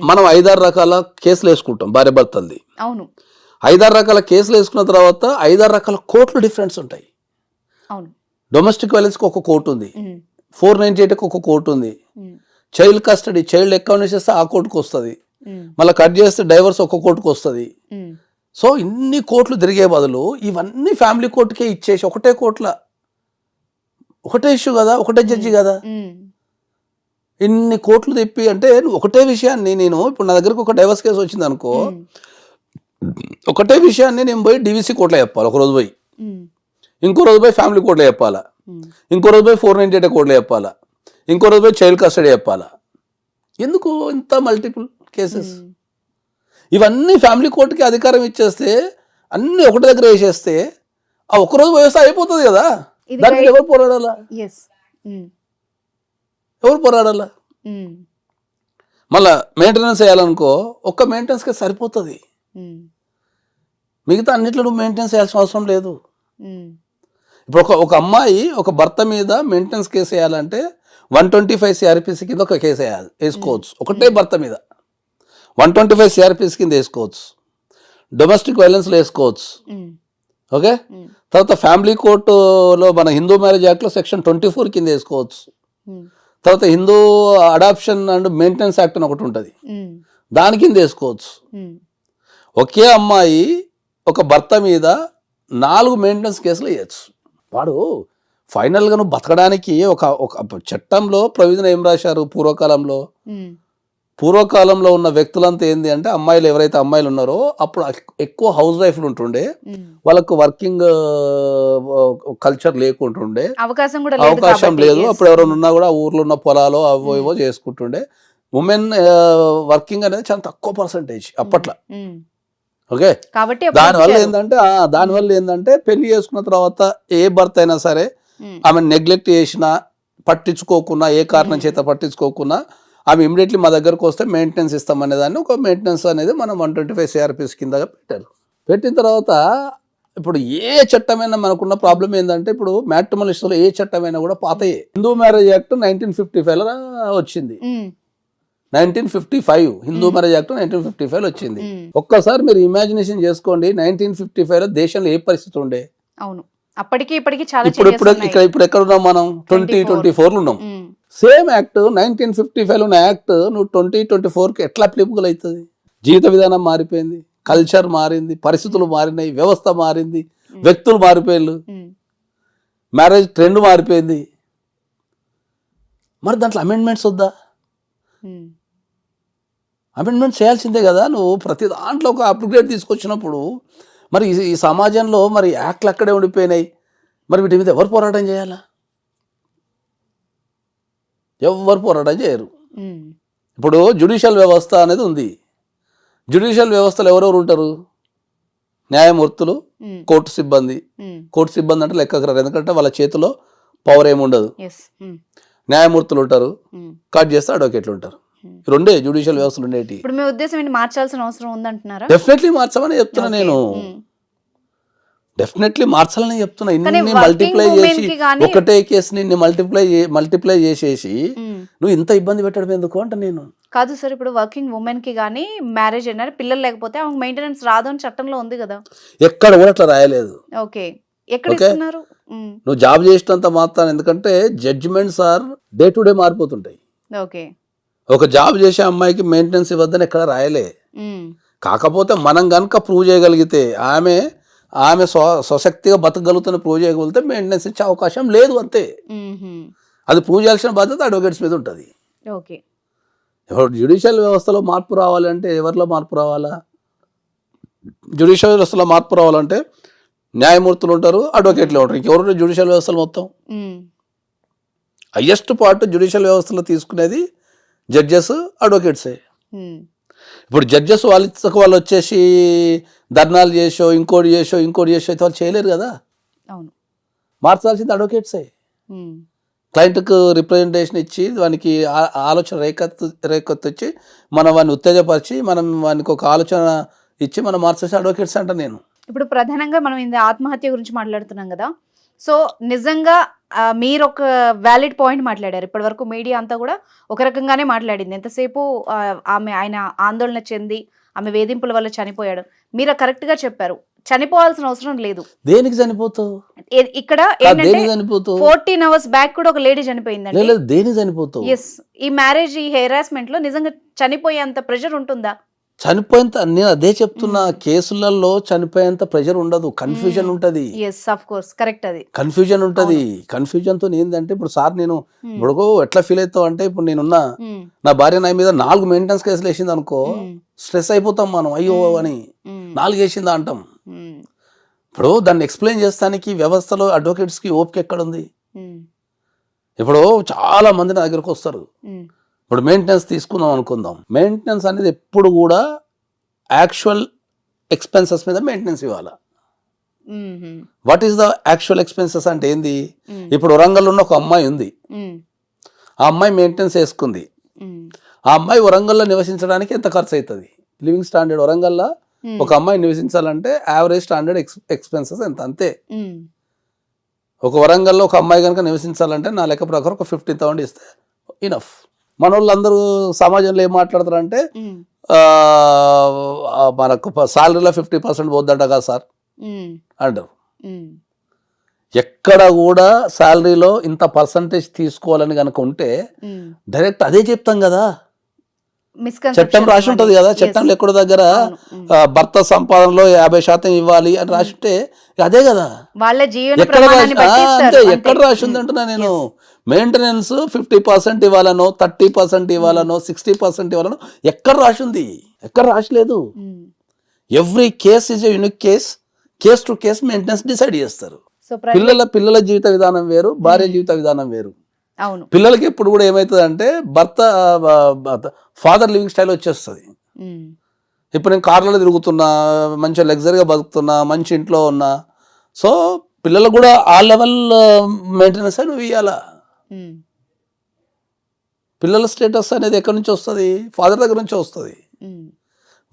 మనం 5-6 రకాల కేసులు వేసుకుంటాం భార్య భర్తల్ది. అవును, 5-6 రకాల కేసులు వేసుకున్న తర్వాత 5-6 రకాల కోర్టులు డిఫరెన్స్ ఉంటాయి. అవును, డొమెస్టిక్ వైలెన్స్కి ఒక కోర్టు ఉంది, 498కి ఒక కోర్టు ఉంది, చైల్డ్ కస్టడీ చైల్డ్ అకౌంట్ చేస్తే ఆ కోర్టుకు వస్తుంది, మళ్ళీ కట్ చేస్తే డైవర్స్ ఒక కోర్టుకు వస్తుంది. సో ఇన్ని కోర్టులు తిరిగే బదులు ఇవన్నీ ఫ్యామిలీ కోర్టుకే ఇచ్చేసి ఒకటే కోర్టుల ఒకటే ఇష్యూ కదా, ఒకటే జడ్జి కదా, ఇన్ని కోట్లు తెప్పి అంటే ఒకటే విషయాన్ని నేను ఇప్పుడు నా దగ్గరకు ఒక డైవర్స్ కేసు వచ్చింది అనుకో, ఒకటే విషయాన్ని నేను పోయి డివిసి కోర్టులో చెప్పాలి, ఒక రోజు పోయి ఇంకో రోజు పోయి ఫ్యామిలీ కోర్టులో చెప్పాలా, ఇంకో రోజు పోయి 498 కోర్టులో చెప్పాలా, ఇంకో రోజు పోయి చైల్డ్ కస్టడీ చెప్పాలా. ఎందుకు ఇంత మల్టిపుల్ కేసెస్? ఇవన్నీ ఫ్యామిలీ కోర్టుకి అధికారం ఇచ్చేస్తే అన్ని ఒకటి దగ్గర వేసేస్తే ఆ ఒక్కరోజు వ్యవస్థ అయిపోతుంది కదా. దానికి ఎవరు పోరాడాలా? ఎవరు పోరాడాలా? మళ్ళా మెయింటెనెన్స్ చేయాలనుకో, ఒక్క మెయింటెనెన్స్కే సరిపోతుంది, మిగతా అన్నిట్లో నువ్వు మెయింటెనెన్స్ చేయాల్సిన అవసరం లేదు. ఇప్పుడు ఒక అమ్మాయి ఒక భర్త మీద మెయింటెనెన్స్ కేసు వేయాలంటే 125 CRPC కింద ఒక కేసు వేసుకోవచ్చు, ఒకటే భర్త మీద 125 CRPC కింద వేసుకోవచ్చు, డొమెస్టిక్ వైలెన్స్లో వేసుకోవచ్చు. ఓకే, తర్వాత ఫ్యామిలీ కోర్టులో మన హిందూ మ్యారేజ్ యాక్ట్లో సెక్షన్ 24 కింద వేసుకోవచ్చు, తర్వాత Hindu adoption and maintenance act అని ఒకటి ఉంటుంది, దాని కింద వేసుకోవచ్చు. ఒకే అమ్మాయి ఒక భర్త మీద 4 మెయింటెనెన్స్ కేసులు వేయచ్చు. వాడు ఫైనల్గా నువ్వు బతకడానికి ఒక చట్టంలో ప్రొవిజన్ ఏం రాశారు పూర్వకాలంలో, పూర్వకాలంలో ఉన్న వ్యక్తులంతా ఏంది అంటే అమ్మాయిలు ఎవరైతే అమ్మాయిలు ఉన్నారో అప్పుడు ఎక్కువ హౌస్ వైఫ్లు ఉంటుండే, వాళ్ళకు వర్కింగ్ కల్చర్ లేకుంటుండే, అవకాశం కూడా అవకాశం లేదు. అప్పుడు ఎవరైనా ఉన్నా కూడా ఊర్లో ఉన్న పొలాలు అవో ఇవో చేసుకుంటుండే. ఉమెన్ వర్కింగ్ అనేది చాలా తక్కువ పర్సంటేజ్ అప్పట్లో. ఓకే, దానివల్ల ఏంటంటే పెళ్లి చేసుకున్న తర్వాత ఏ భర్త అయినా సరే ఆమె నెగ్లెక్ట్ చేసినా, పట్టించుకోకున్నా, ఏ కారణం చేత పట్టించుకోకున్నా ఆమె ఇమీడియట్లీ మా దగ్గరకు వస్తే మెయింటెనెన్స్ ఇస్తామనే దాన్ని ఒక మెయింటెనెన్స్ అనేది మనం 125 CRPS కింద పెట్టారు. పెట్టిన తర్వాత ఇప్పుడు ఏ చట్టమైనా మనకున్న ప్రాబ్లం ఏంటంటే ఇప్పుడు మ్యాట్రిమోనిస్టులో ఏ చట్టమైనా కూడా పాతయే. హిందూ మ్యారేజ్ యాక్ట్ 1955 వచ్చింది. 1955 హిందూ మ్యారేజ్ యాక్ట్ 1955 వచ్చింది. ఒక్కసారి మీరు ఇమాజినేషన్ చేసుకోండి, 1955 దేశంలో ఏ పరిస్థితి ఉండే. అవును, అప్పటికి ఇప్పటికి చాలా. ఇప్పుడు ఎక్కడ ఉన్నాం మనం? 2024 ఉన్నాం. సేమ్ యాక్ట్ 1955 ఉన్న యాక్ట్ నువ్వు 2024కి ఎట్లా అప్లికబుల్ అవుతుంది? జీవిత విధానం మారిపోయింది, కల్చర్ మారింది, పరిస్థితులు మారినాయి, వ్యవస్థ మారింది, వ్యక్తులు మారిపోయారు, మ్యారేజ్ ట్రెండ్ మారిపోయింది. మరి దాంట్లో అమెండ్మెంట్స్ వద్దా? అమెండ్మెంట్ చేయాల్సిందే కదా. నువ్వు ప్రతి దాంట్లో ఒక అప్గ్రేడ్ తీసుకొచ్చినప్పుడు మరి ఈ సమాజంలో మరి యాక్ట్లు అక్కడే ఉండిపోయినాయి. మరి వీటి మీద ఎవరు పోరాటం చేయాలా? ఎవరు పోరాటం చేయరు. ఇప్పుడు జ్యుడిషియల్ వ్యవస్థ అనేది ఉంది. జ్యుడిషియల్ వ్యవస్థలో ఎవరెవరు ఉంటారు? న్యాయమూర్తులు, కోర్టు సిబ్బంది. కోర్టు సిబ్బంది అంటే లెక్కకు రారు, ఎందుకంటే వాళ్ళ చేతిలో పవర్ ఏముండదు. న్యాయమూర్తులు ఉంటారు, కట్ చేస్తే అడ్వకేట్లు ఉంటారు. రెండే జ్యుడిషియల్ వ్యవస్థలు ఉండేవి. ఇప్పుడు మీ ఉద్దేశం ఏంటి, మార్చాల్సిన అవసరం ఉందంటున్నారా? డెఫినెట్లీ మార్చమని చెప్తున్నా నేను. డెఫినెట్లీ మార్చాలని చెప్తున్నా. ఇన్ని మల్టిప్లై చేసి ఒకటే కేసుని మల్టిప్లై చేసేసి నువ్వు ఇంత ఇబ్బంది పెట్టడం ఎందుకు అంట నేను. కాదు సార్, ఇప్పుడు వర్కింగ్ ఉమెన్ కి గానీ మ్యారేజ్ అయినా పిల్లలు లేకపోతే ఆమెకు మెయింటెనెన్స్ రాదు అని చట్టంలో ఉంది కదా. ఎక్కడ కూడా అట్లా రాయలేదు. ఓకే, ఎక్కడ ఇస్తున్నారు? నువ్వు జాబ్ చేసినంత మాత్రం, ఎందుకంటే judgements are day to day మారిపోతుంటాయి. ఓకే, ఒక జాబ్ చేసే అమ్మాయికి మెయింటెనెన్స్ ఇవ్వద్దని ఎక్కడ రాయలే. కాకపోతే మనం కనుక ప్రూవ్ చేయగలిగితే ఆమె స్వశక్తిగా బతకగలుగుతున్న ప్రూవ్ చేయగలిగితే మెయింటెనెన్స్ ఇచ్చే అవకాశం లేదు, అంతే. అది ప్రూవ్ చేయాల్సిన బాధ్యత అడ్వకేట్స్ మీద ఉంటుంది. ఓకే, ఇప్పుడు జ్యుడిషియల్ వ్యవస్థలో మార్పు రావాలంటే ఎవరిలో మార్పు రావాలా? జ్యుడిషియల్ వ్యవస్థలో మార్పు రావాలంటే న్యాయమూర్తులు ఉంటారు, అడ్వకేట్లు ఉంటారు. ఇంకెవరు జ్యుడిషియల్ వ్యవస్థలు మొత్తం హైయెస్ట్ పార్ట్ జ్యుడిషియల్ వ్యవస్థలో తీసుకునేది జడ్జెస్, అడ్వకేట్సే. ఇప్పుడు జడ్జెస్ వాళ్ళు వచ్చేసి ధర్నాలు చేసో ఇంకోటి చేసో అయితే వాళ్ళు చేయలేరు కదా. అవును, మార్చాల్సింది అడ్వకేట్సే. క్లయింట్కు రిప్రజెంటేషన్ ఇచ్చి వానికి ఆలోచన రేకెత్తిచ్చి మనం వాడిని ఉత్తేజపరిచి మనం వానికి ఒక ఆలోచన ఇచ్చి మనం మార్చేసి అడ్వకేట్స్ అంట నేను. ఇప్పుడు ప్రధానంగా మనం ఇంత ఆత్మహత్య గురించి మాట్లాడుతున్నాం కదా. సో నిజంగా మీరు ఒక వ్యాలిడ్ పాయింట్ మాట్లాడారు. ఇప్పటి వరకు మీడియా అంతా కూడా ఒక రకంగానే మాట్లాడింది. ఎంతసేపు ఆయన ఆందోళన చెంది ఆమె వేధింపుల వల్ల చనిపోయాడు. మీరు కరెక్ట్గా చెప్పారు, చనిపోవాల్సిన అవసరం లేదు. దేనికి చనిపోతావు? ఇక్కడ 14 hours బ్యాక్ కూడా ఒక లేడీ చనిపోయిందండి. దేనికి చనిపోతావు? ఎస్, ఈ మ్యారేజ్ ఈ హెరాస్మెంట్ లో నిజంగా చనిపోయేంత ప్రెషర్ ఉంటుందా? చనిపోయేంత, నేను అదే చెప్తున్నా, కేసులలో చనిపోయేంత ప్రెషర్ ఉండదు, కన్ఫ్యూజన్ ఉంటది. కన్ఫ్యూజన్ ఉంటది. కన్ఫ్యూజన్ తో ఏంటంటే ఇప్పుడు సార్ నేను ఇప్పుడు ఎట్లా ఫీల్ అవుతావు అంటే, ఇప్పుడు నేనున్నా నా భార్య నా మీద 4 మెయింటెనెన్స్ కేసులు వేసింది అనుకో, స్ట్రెస్ అయిపోతాం మనం. అయ్యో అని 4 వేసిందా అంటాం. ఇప్పుడు దాన్ని ఎక్స్ప్లెయిన్ చేస్తానికి వ్యవస్థలో అడ్వకేట్స్ కి ఓపిక ఎక్కడ ఉంది? ఇప్పుడు చాలా మంది నా దగ్గరకు వస్తారు. ఇప్పుడు మెయింటెనెన్స్ తీసుకుందాం అనుకుందాం. మెయింటెనెన్స్ అనేది ఎప్పుడు కూడా యాక్చువల్ ఎక్స్పెన్సెస్ మీద మెయింటెనెన్స్ ఇవ్వాలి. What is the actual expenses అంటే ఏంది? ఇప్పుడు వరంగల్ ఉన్న ఒక అమ్మాయి ఉంది, ఆ అమ్మాయి మెయింటెనెన్స్ వేసుకుంది. ఆ అమ్మాయి వరంగల్లో నివసించడానికి ఎంత ఖర్చు అవుతుంది? లివింగ్ స్టాండర్డ్ వరంగల్లో ఒక అమ్మాయి నివసించాలంటే యావరేజ్ స్టాండర్డ్ ఎక్స్పెన్సెస్ ఎంత, అంతే. ఒక వరంగల్లో ఒక అమ్మాయి కనుక నివసించాలంటే నా లెక్క ప్రకారం ఒక 50,000 ఇస్తే ఇనఫ్. మన వాళ్ళందరూ సమాజంలో ఏం మాట్లాడతారంటే మనకు సాలరీలో 50% పోద్దట కదా సార్ అంటారు. ఎక్కడ కూడా శాలరీలో ఇంత పర్సంటేజ్ తీసుకోవాలని కనుక ఉంటే డైరెక్ట్ అదే చెప్తాం కదా. చట్టం రాసి ఉంటది కదా, చట్టంలో ఎక్కడో దగ్గర భర్త సంపాదనలో 50% ఇవ్వాలి అని రాసి ఉంటే అదే కదా. వాళ్ళ జీవన ఎక్కడ ఎక్కడ రాసి ఉంది అంటున్నా నేను. మెయింటెనెన్స్ 50% ఇవ్వాలనో, 30% ఇవ్వాలనో, 60% ఇవ్వాలనో ఎక్కడ రాసి ఉంది? ఎక్కడ రాసలేదు. Every case is a unique case. Case to case maintenance decide చేస్తారు. పిల్లల జీవిత విధానం వేరు, భార్య జీవిత విధానం వేరు. అవును, పిల్లలకి ఎప్పుడు కూడా ఏమవుతుంది అంటే భర్త ఫాదర్ లివింగ్ స్టైల్ వచ్చేస్తుంది. ఇప్పుడు నేను కార్లలో తిరుగుతున్నా, మంచిగా లగ్జరీగా బతుకుతున్నా, మంచి ఇంట్లో ఉన్నా, సో పిల్లలకు కూడా ఆ లెవెల్ మెయింటెనెన్స్ నువ్వు ఇవ్వాలా. పిల్లల స్టేటస్ అనేది ఎక్కడి నుంచి వస్తుంది? ఫాదర్ దగ్గర నుంచి వస్తుంది.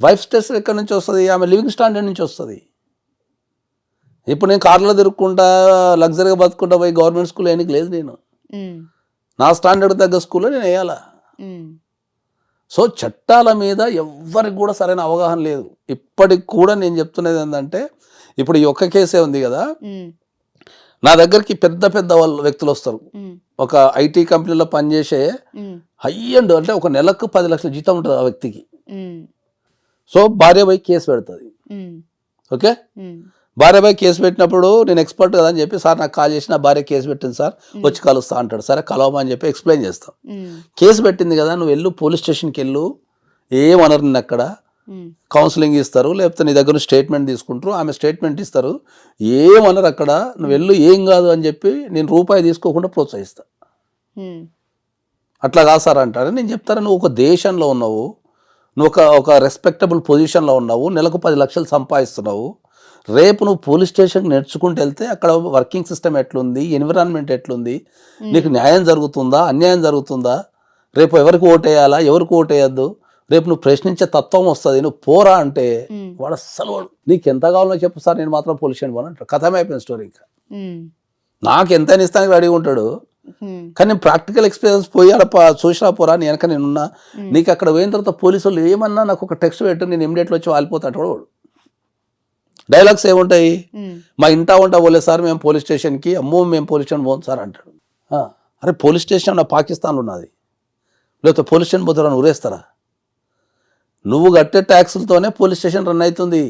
వైఫ్ స్టేటస్ ఎక్కడి నుంచి వస్తుంది? ఆమె లివింగ్ స్టాండర్డ్ నుంచి వస్తుంది. ఇప్పుడు నేను కార్లో తిరుగుకుంటా లగ్జరీగా బతుకుంటా పోయి గవర్నమెంట్ స్కూల్ వేయడానికి లేదు. నేను నా స్టాండర్డ్ తగ్గ స్కూల్లో నేను వేయాలా. సో చట్టాల మీద ఎవ్వరికి కూడా సరైన అవగాహన లేదు. ఇప్పటికి కూడా నేను చెప్తున్నది ఏంటంటే, ఇప్పుడు ఈ ఒక్క కేసే ఉంది కదా, నా దగ్గరికి పెద్ద పెద్ద వాళ్ళు వ్యక్తులు వస్తారు. ఒక ఐటీ కంపెనీలో పనిచేసే హై అండ్ అంటే ఒక నెలకు 10 లక్షల జీతం ఉంటుంది ఆ వ్యక్తికి. సో భార్య పోయి కేసు పెడుతుంది. ఓకే, భార్య పోయి కేసు పెట్టినప్పుడు నేను ఎక్స్పర్ట్ కదా అని చెప్పి, సార్ నాకు కాల్ చేసి నా భార్య కేసు పెట్టింది సార్, వచ్చి కలుస్తా అంటాడు. సరే కలవమా అని చెప్పి ఎక్స్ప్లెయిన్ చేస్తాం. కేసు పెట్టింది కదా, నువ్వు వెళ్ళు పోలీస్ స్టేషన్కి వెళ్ళు, ఏమనరు నిన్ను అక్కడ. కౌన్సిలింగ్ ఇస్తారు, లేకపోతే నీ దగ్గర స్టేట్మెంట్ తీసుకుంటారు, ఆమె స్టేట్మెంట్ ఇస్తారు, ఏమనరు అక్కడ. నువ్వు వెళ్ళు, ఏం కాదు అని చెప్పి నేను రూపాయి తీసుకోకుండా ప్రోత్సహిస్తా. అట్లా కాదు సార్ అంటారు. నేను చెప్తాను, నువ్వు ఒక దేశంలో ఉన్నావు, నువ్వు ఒక రెస్పెక్టబుల్ పొజిషన్లో ఉన్నావు, నెలకు 10 లక్షలు సంపాదిస్తున్నావు. రేపు నువ్వు పోలీస్ స్టేషన్కి నేర్చుకుంటూ వెళ్తే అక్కడ వర్కింగ్ సిస్టమ్ ఎట్లుంది, ఎన్విరాన్మెంట్ ఎట్లుంది, నీకు న్యాయం జరుగుతుందా, అన్యాయం జరుగుతుందా, రేపు ఎవరికి ఓటేయాలా, ఎవరికి ఓటేయద్దు, రేపు నువ్వు ప్రశ్నించే తత్వం వస్తుంది. నువ్వు పోరా అంటే వాడు అస్సలు నీకు ఎంత కావాలో చెప్పు సార్, నేను మాత్రం పోలీస్ స్టేషన్ పోను అంటాడు. కథమే అయిపోయింది స్టోరీ. ఇంకా నాకు ఎంత ఇస్తానికి రెడీ ఉంటాడు. కానీ నేను ప్రాక్టికల్ ఎక్స్పీరియన్స్ పోయి అక్కడ చూసినా పోరా, నేను వెనక నేనున్నా, నీకు అక్కడ పోయిన తర్వాత పోలీసు వాళ్ళు ఏమన్నా నాకు ఒక టెక్స్ట్ పెట్టు, నేను ఇమ్మీడియట్లో వచ్చి వాలిపోతాడు కూడా వాడు. డైలాగ్స్ ఏముంటాయి, మా ఇంటా ఉంటా పోలేదు సార్ మేము పోలీస్ స్టేషన్కి, అమ్మో మేము పోలీస్ స్టేషన్ పోను సార్ అంటాడు. అరే పోలీస్ స్టేషన్ నా పాకిస్తాన్లో ఉన్నది, లేకపోతే పోలీస్ స్టేషన్ పోతారని ఊరేస్తారా? నువ్వు కట్టే ట్యాక్సులతోనే పోలీస్ స్టేషన్ రన్ అవుతుంది.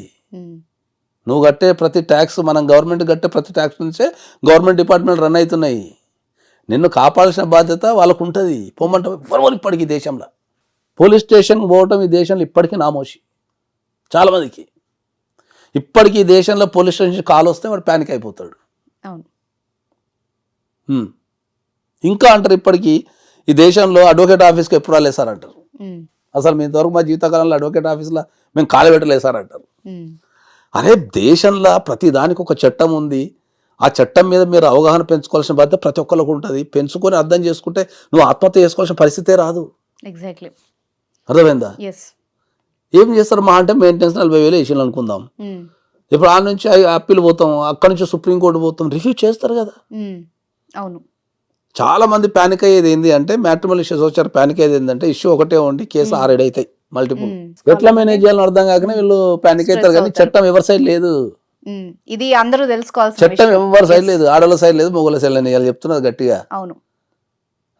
నువ్వు కట్టే ప్రతి ట్యాక్స్, మనం గవర్నమెంట్ కట్టే ప్రతి ట్యాక్స్ నుంచే గవర్నమెంట్ డిపార్ట్మెంట్ రన్ అవుతున్నాయి. నిన్ను కాపాడాల్సిన బాధ్యత వాళ్ళకు ఉంటుంది. పోమంటాం ఎవరు ఇప్పటికీ దేశంలో పోలీస్ స్టేషన్కి పోవటం ఈ దేశంలో ఇప్పటికీ నామోషి. చాలామందికి ఇప్పటికీ ఈ దేశంలో పోలీస్ స్టేషన్ కాల్ వస్తే వాడు ప్యానిక్ అయిపోతాడు. ఇంకా అంటారు ఇప్పటికీ ఈ దేశంలో అడ్వకేట్ ఆఫీస్కి ఎప్పుడు రాలేదు సార్ అంటారు. అసలు మీ ఇంతవరకు మా జీవితకాలంలో అడ్వకేట్ ఆఫీస్లో మేము కాలు పెట్టలేదు సార్ అంటారు. అరే దేశంలో ప్రతి దానికి ఒక చట్టం ఉంది. ఆ చట్టం మీద మీరు అవగాహన పెంచుకోవాల్సిన బాధ్యత ప్రతి ఒక్కరికి ఉంటుంది. పెంచుకొని అర్థం చేసుకుంటే నువ్వు ఆత్మహత్య చేసుకోవాల్సిన పరిస్థితే రాదు. ఎగ్జాక్ట్లీ, అర్థమైందా? ఏం చేస్తారు మా అంటే మెయింటెనెన్స్ 40,000 వేసాను అనుకుందాం. ఇప్పుడు ఆ నుంచి అప్పీల్ పోతాం, అక్కడ నుంచి సుప్రీంకోర్టు పోతాం, రివ్యూ చేస్తారు కదా. అవును, చాలా మంది ప్యానిక్ అయ్యేది ఏంటి అంటే, మ్యాట్రిమోనియల్ ఇష్యూస్ వచ్చారు, ప్యానిక్ అయ్యేది ఏంటంటే ఇష్యూ ఒకటే ఉండి కేసు 6-7 అవుతాయి మల్టిపుల్. ఎట్లా మేనేజ్ చేయాలని అర్థం కాకనే వీళ్ళు ప్యానిక్ అవుతారు. కానీ చట్టం ఎవరి సైడ్ లేదు, ఇది అందరూ తెలుసుకోవాల్సిన చట్టం ఎవరి సైడ్ లేదు, ఆడవాళ్ళ సైడ్ లేదు, మొగల సైడ్ లేదు. చెప్తున్నది గట్టిగా. అవును,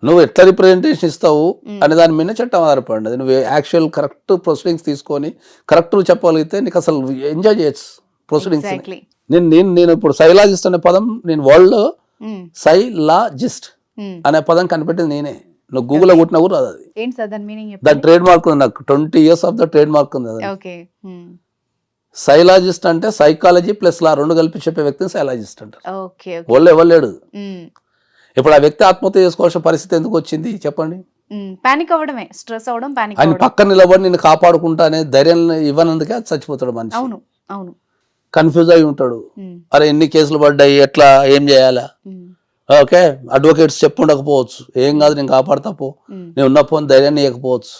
నువ్వు ఎట్లా రిప్రజెంటేషన్ ఇస్తావు అనే దాని మీద చట్టం ఆధారపడినది. నువ్వు యాక్చువల్ కరెక్ట్ ప్రొసీడింగ్స్ తీసుకొని కరెక్ట్ నువ్వు చెప్పగలిగితే నీకు అసలు ఎంజాయ్ చేయొచ్చు ప్రొసీడింగ్స్. నేను ఇప్పుడు సైలాజిస్ట్ అనే పదం నేను వరల్డ్లో సైలాజిస్ట్ అనే పదం కనిపెట్టింది నేనే. నువ్వు గూగుల్లో కొట్టినా కూడా రాదు అది. దాని ట్రేడ్ మార్క్ ఉంది నాకు, 20 years of the trade mark ఉంది. సైలాజిస్ట్ అంటే సైకాలజీ ప్లస్ లా రెండు కలిపి చెప్పే వ్యక్తిని సైలాజిస్ట్ అంటారు. వాళ్ళు ఎవరు. ఇప్పుడు ఆ వ్యక్తి ఆత్మహత్య చేసుకోవాల్సిన పరిస్థితి ఎందుకు వచ్చింది చెప్పండి? పానిక్ అవ్వడమే, స్ట్రెస్ అవ్వడం, పానిక్ ఆయన పక్కన నిలబడి నిన్ను కాపాడుకుంటా అనే ధైర్యం ఇవ్వనందుకే చచ్చిపోతాడు మనిషి. అవును అవును, కన్ఫ్యూజ్ అయి ఉంటాడు. అరే ఎన్ని కేసులు పడ్డాయి, ఎట్లా, ఏం చేయాలా? ఓకే, అడ్వకేట్స్ చెప్పుండకపోవచ్చు, ఏం కాదు నేను కాపాడుతా పో, నేను ఉన్నపో అని ధైర్యాన్ని ఇవ్వకపోవచ్చు.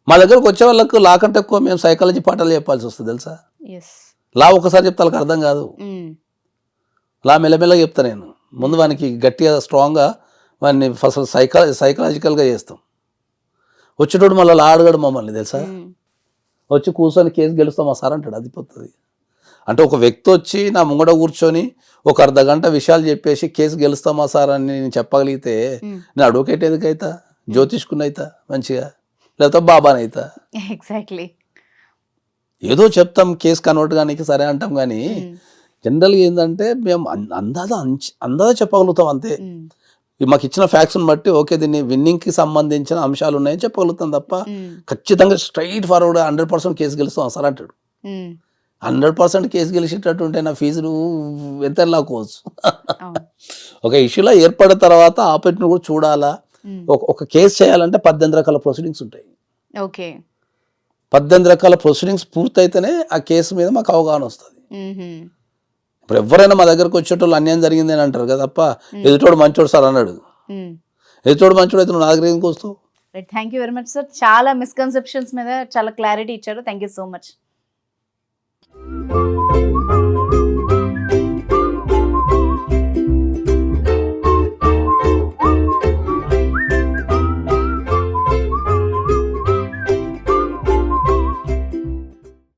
మా దగ్గరకు వచ్చే వాళ్ళకు లా కంటే ఎక్కువ మేము సైకాలజీ పాఠాలు చెప్పాల్సి వస్తుంది తెలుసా. లా ఒకసారి చెప్తే వాళ్ళకి అర్థం కాదు. లా మెల్లమెల్లగా చెప్తా నేను. ముందు వానికి గట్టిగా స్ట్రాంగ్గా వాడిని ఫస్ట్ సైకలాజికల్గా చేస్తాం. వచ్చేటోడు మళ్ళీ లా అడగడు మమ్మల్ని తెలుసా. వచ్చి కూర్చొని కేసు గెలుస్తామా సార్ అంటాడు. అది పోతుంది. అంటే ఒక వ్యక్తి వచ్చి నా ముంగడ కూర్చొని ఒక అర్ధగంట విషయాలు చెప్పేసి కేసు గెలుస్తామా సార్ అని నేను చెప్పగలిగితే నేను అడ్వకేట్ ఎందుకైతా, జ్యోతిష్కుని అవుతా మంచిగా. లేకపోతే బాబాని అవుతా. ఎగ్జాక్ట్లీ. ఏదో చెప్తాం కేసు కన్వర్ట్ కానీ సరే అంటాం కానీ జనరల్గా ఏంటంటే మేము అందాజ చెప్పగలుగుతాం అంతే. మాకు ఇచ్చిన ఫ్యాక్ట్స్ని బట్టి ఓకే దీన్ని విన్నింగ్కి సంబంధించిన అంశాలు ఉన్నాయని చెప్పగలుగుతాం తప్ప ఖచ్చితంగా స్ట్రైట్ ఫార్వర్డ్ 100% కేసు గెలుస్తాం సార్ అంటాడు. 100% కేసు గెలిచేటట్టు ఉంటే నా ఫీజు నువ్వు ఎంత లాక్కోవచ్చు. ఒక ఇష్యూలో ఏర్పడిన తర్వాత ఆపరేట్ని కూడా చూడాలా. ఒక కేసు చేయాలంటే 18 రకాల ప్రొసీడింగ్స్ ఉంటాయి. ఓకే. 18 రకాల ప్రొసీడింగ్స్ పూర్తయితేనే ఆ కేసు మీద మాకు అవగాహన వస్తుంది. ఇప్పుడు ఎవరైనా మా దగ్గరకు వచ్చేటోళ్ళు అన్యాయం జరిగింది అని అంటారు కదా తప్ప ఎదుటోడు మంచోడు సార్ అన్నాడు. ఎదుటోడు మంచోడు అయితే నువ్వు నా దగ్గర ఎందుకు వస్తావు? Thank you very much sir. చాలా మిస్కన్సెప్షన్స్ మీద చాలా క్లారిటీ ఇచ్చారు. Thank you so much.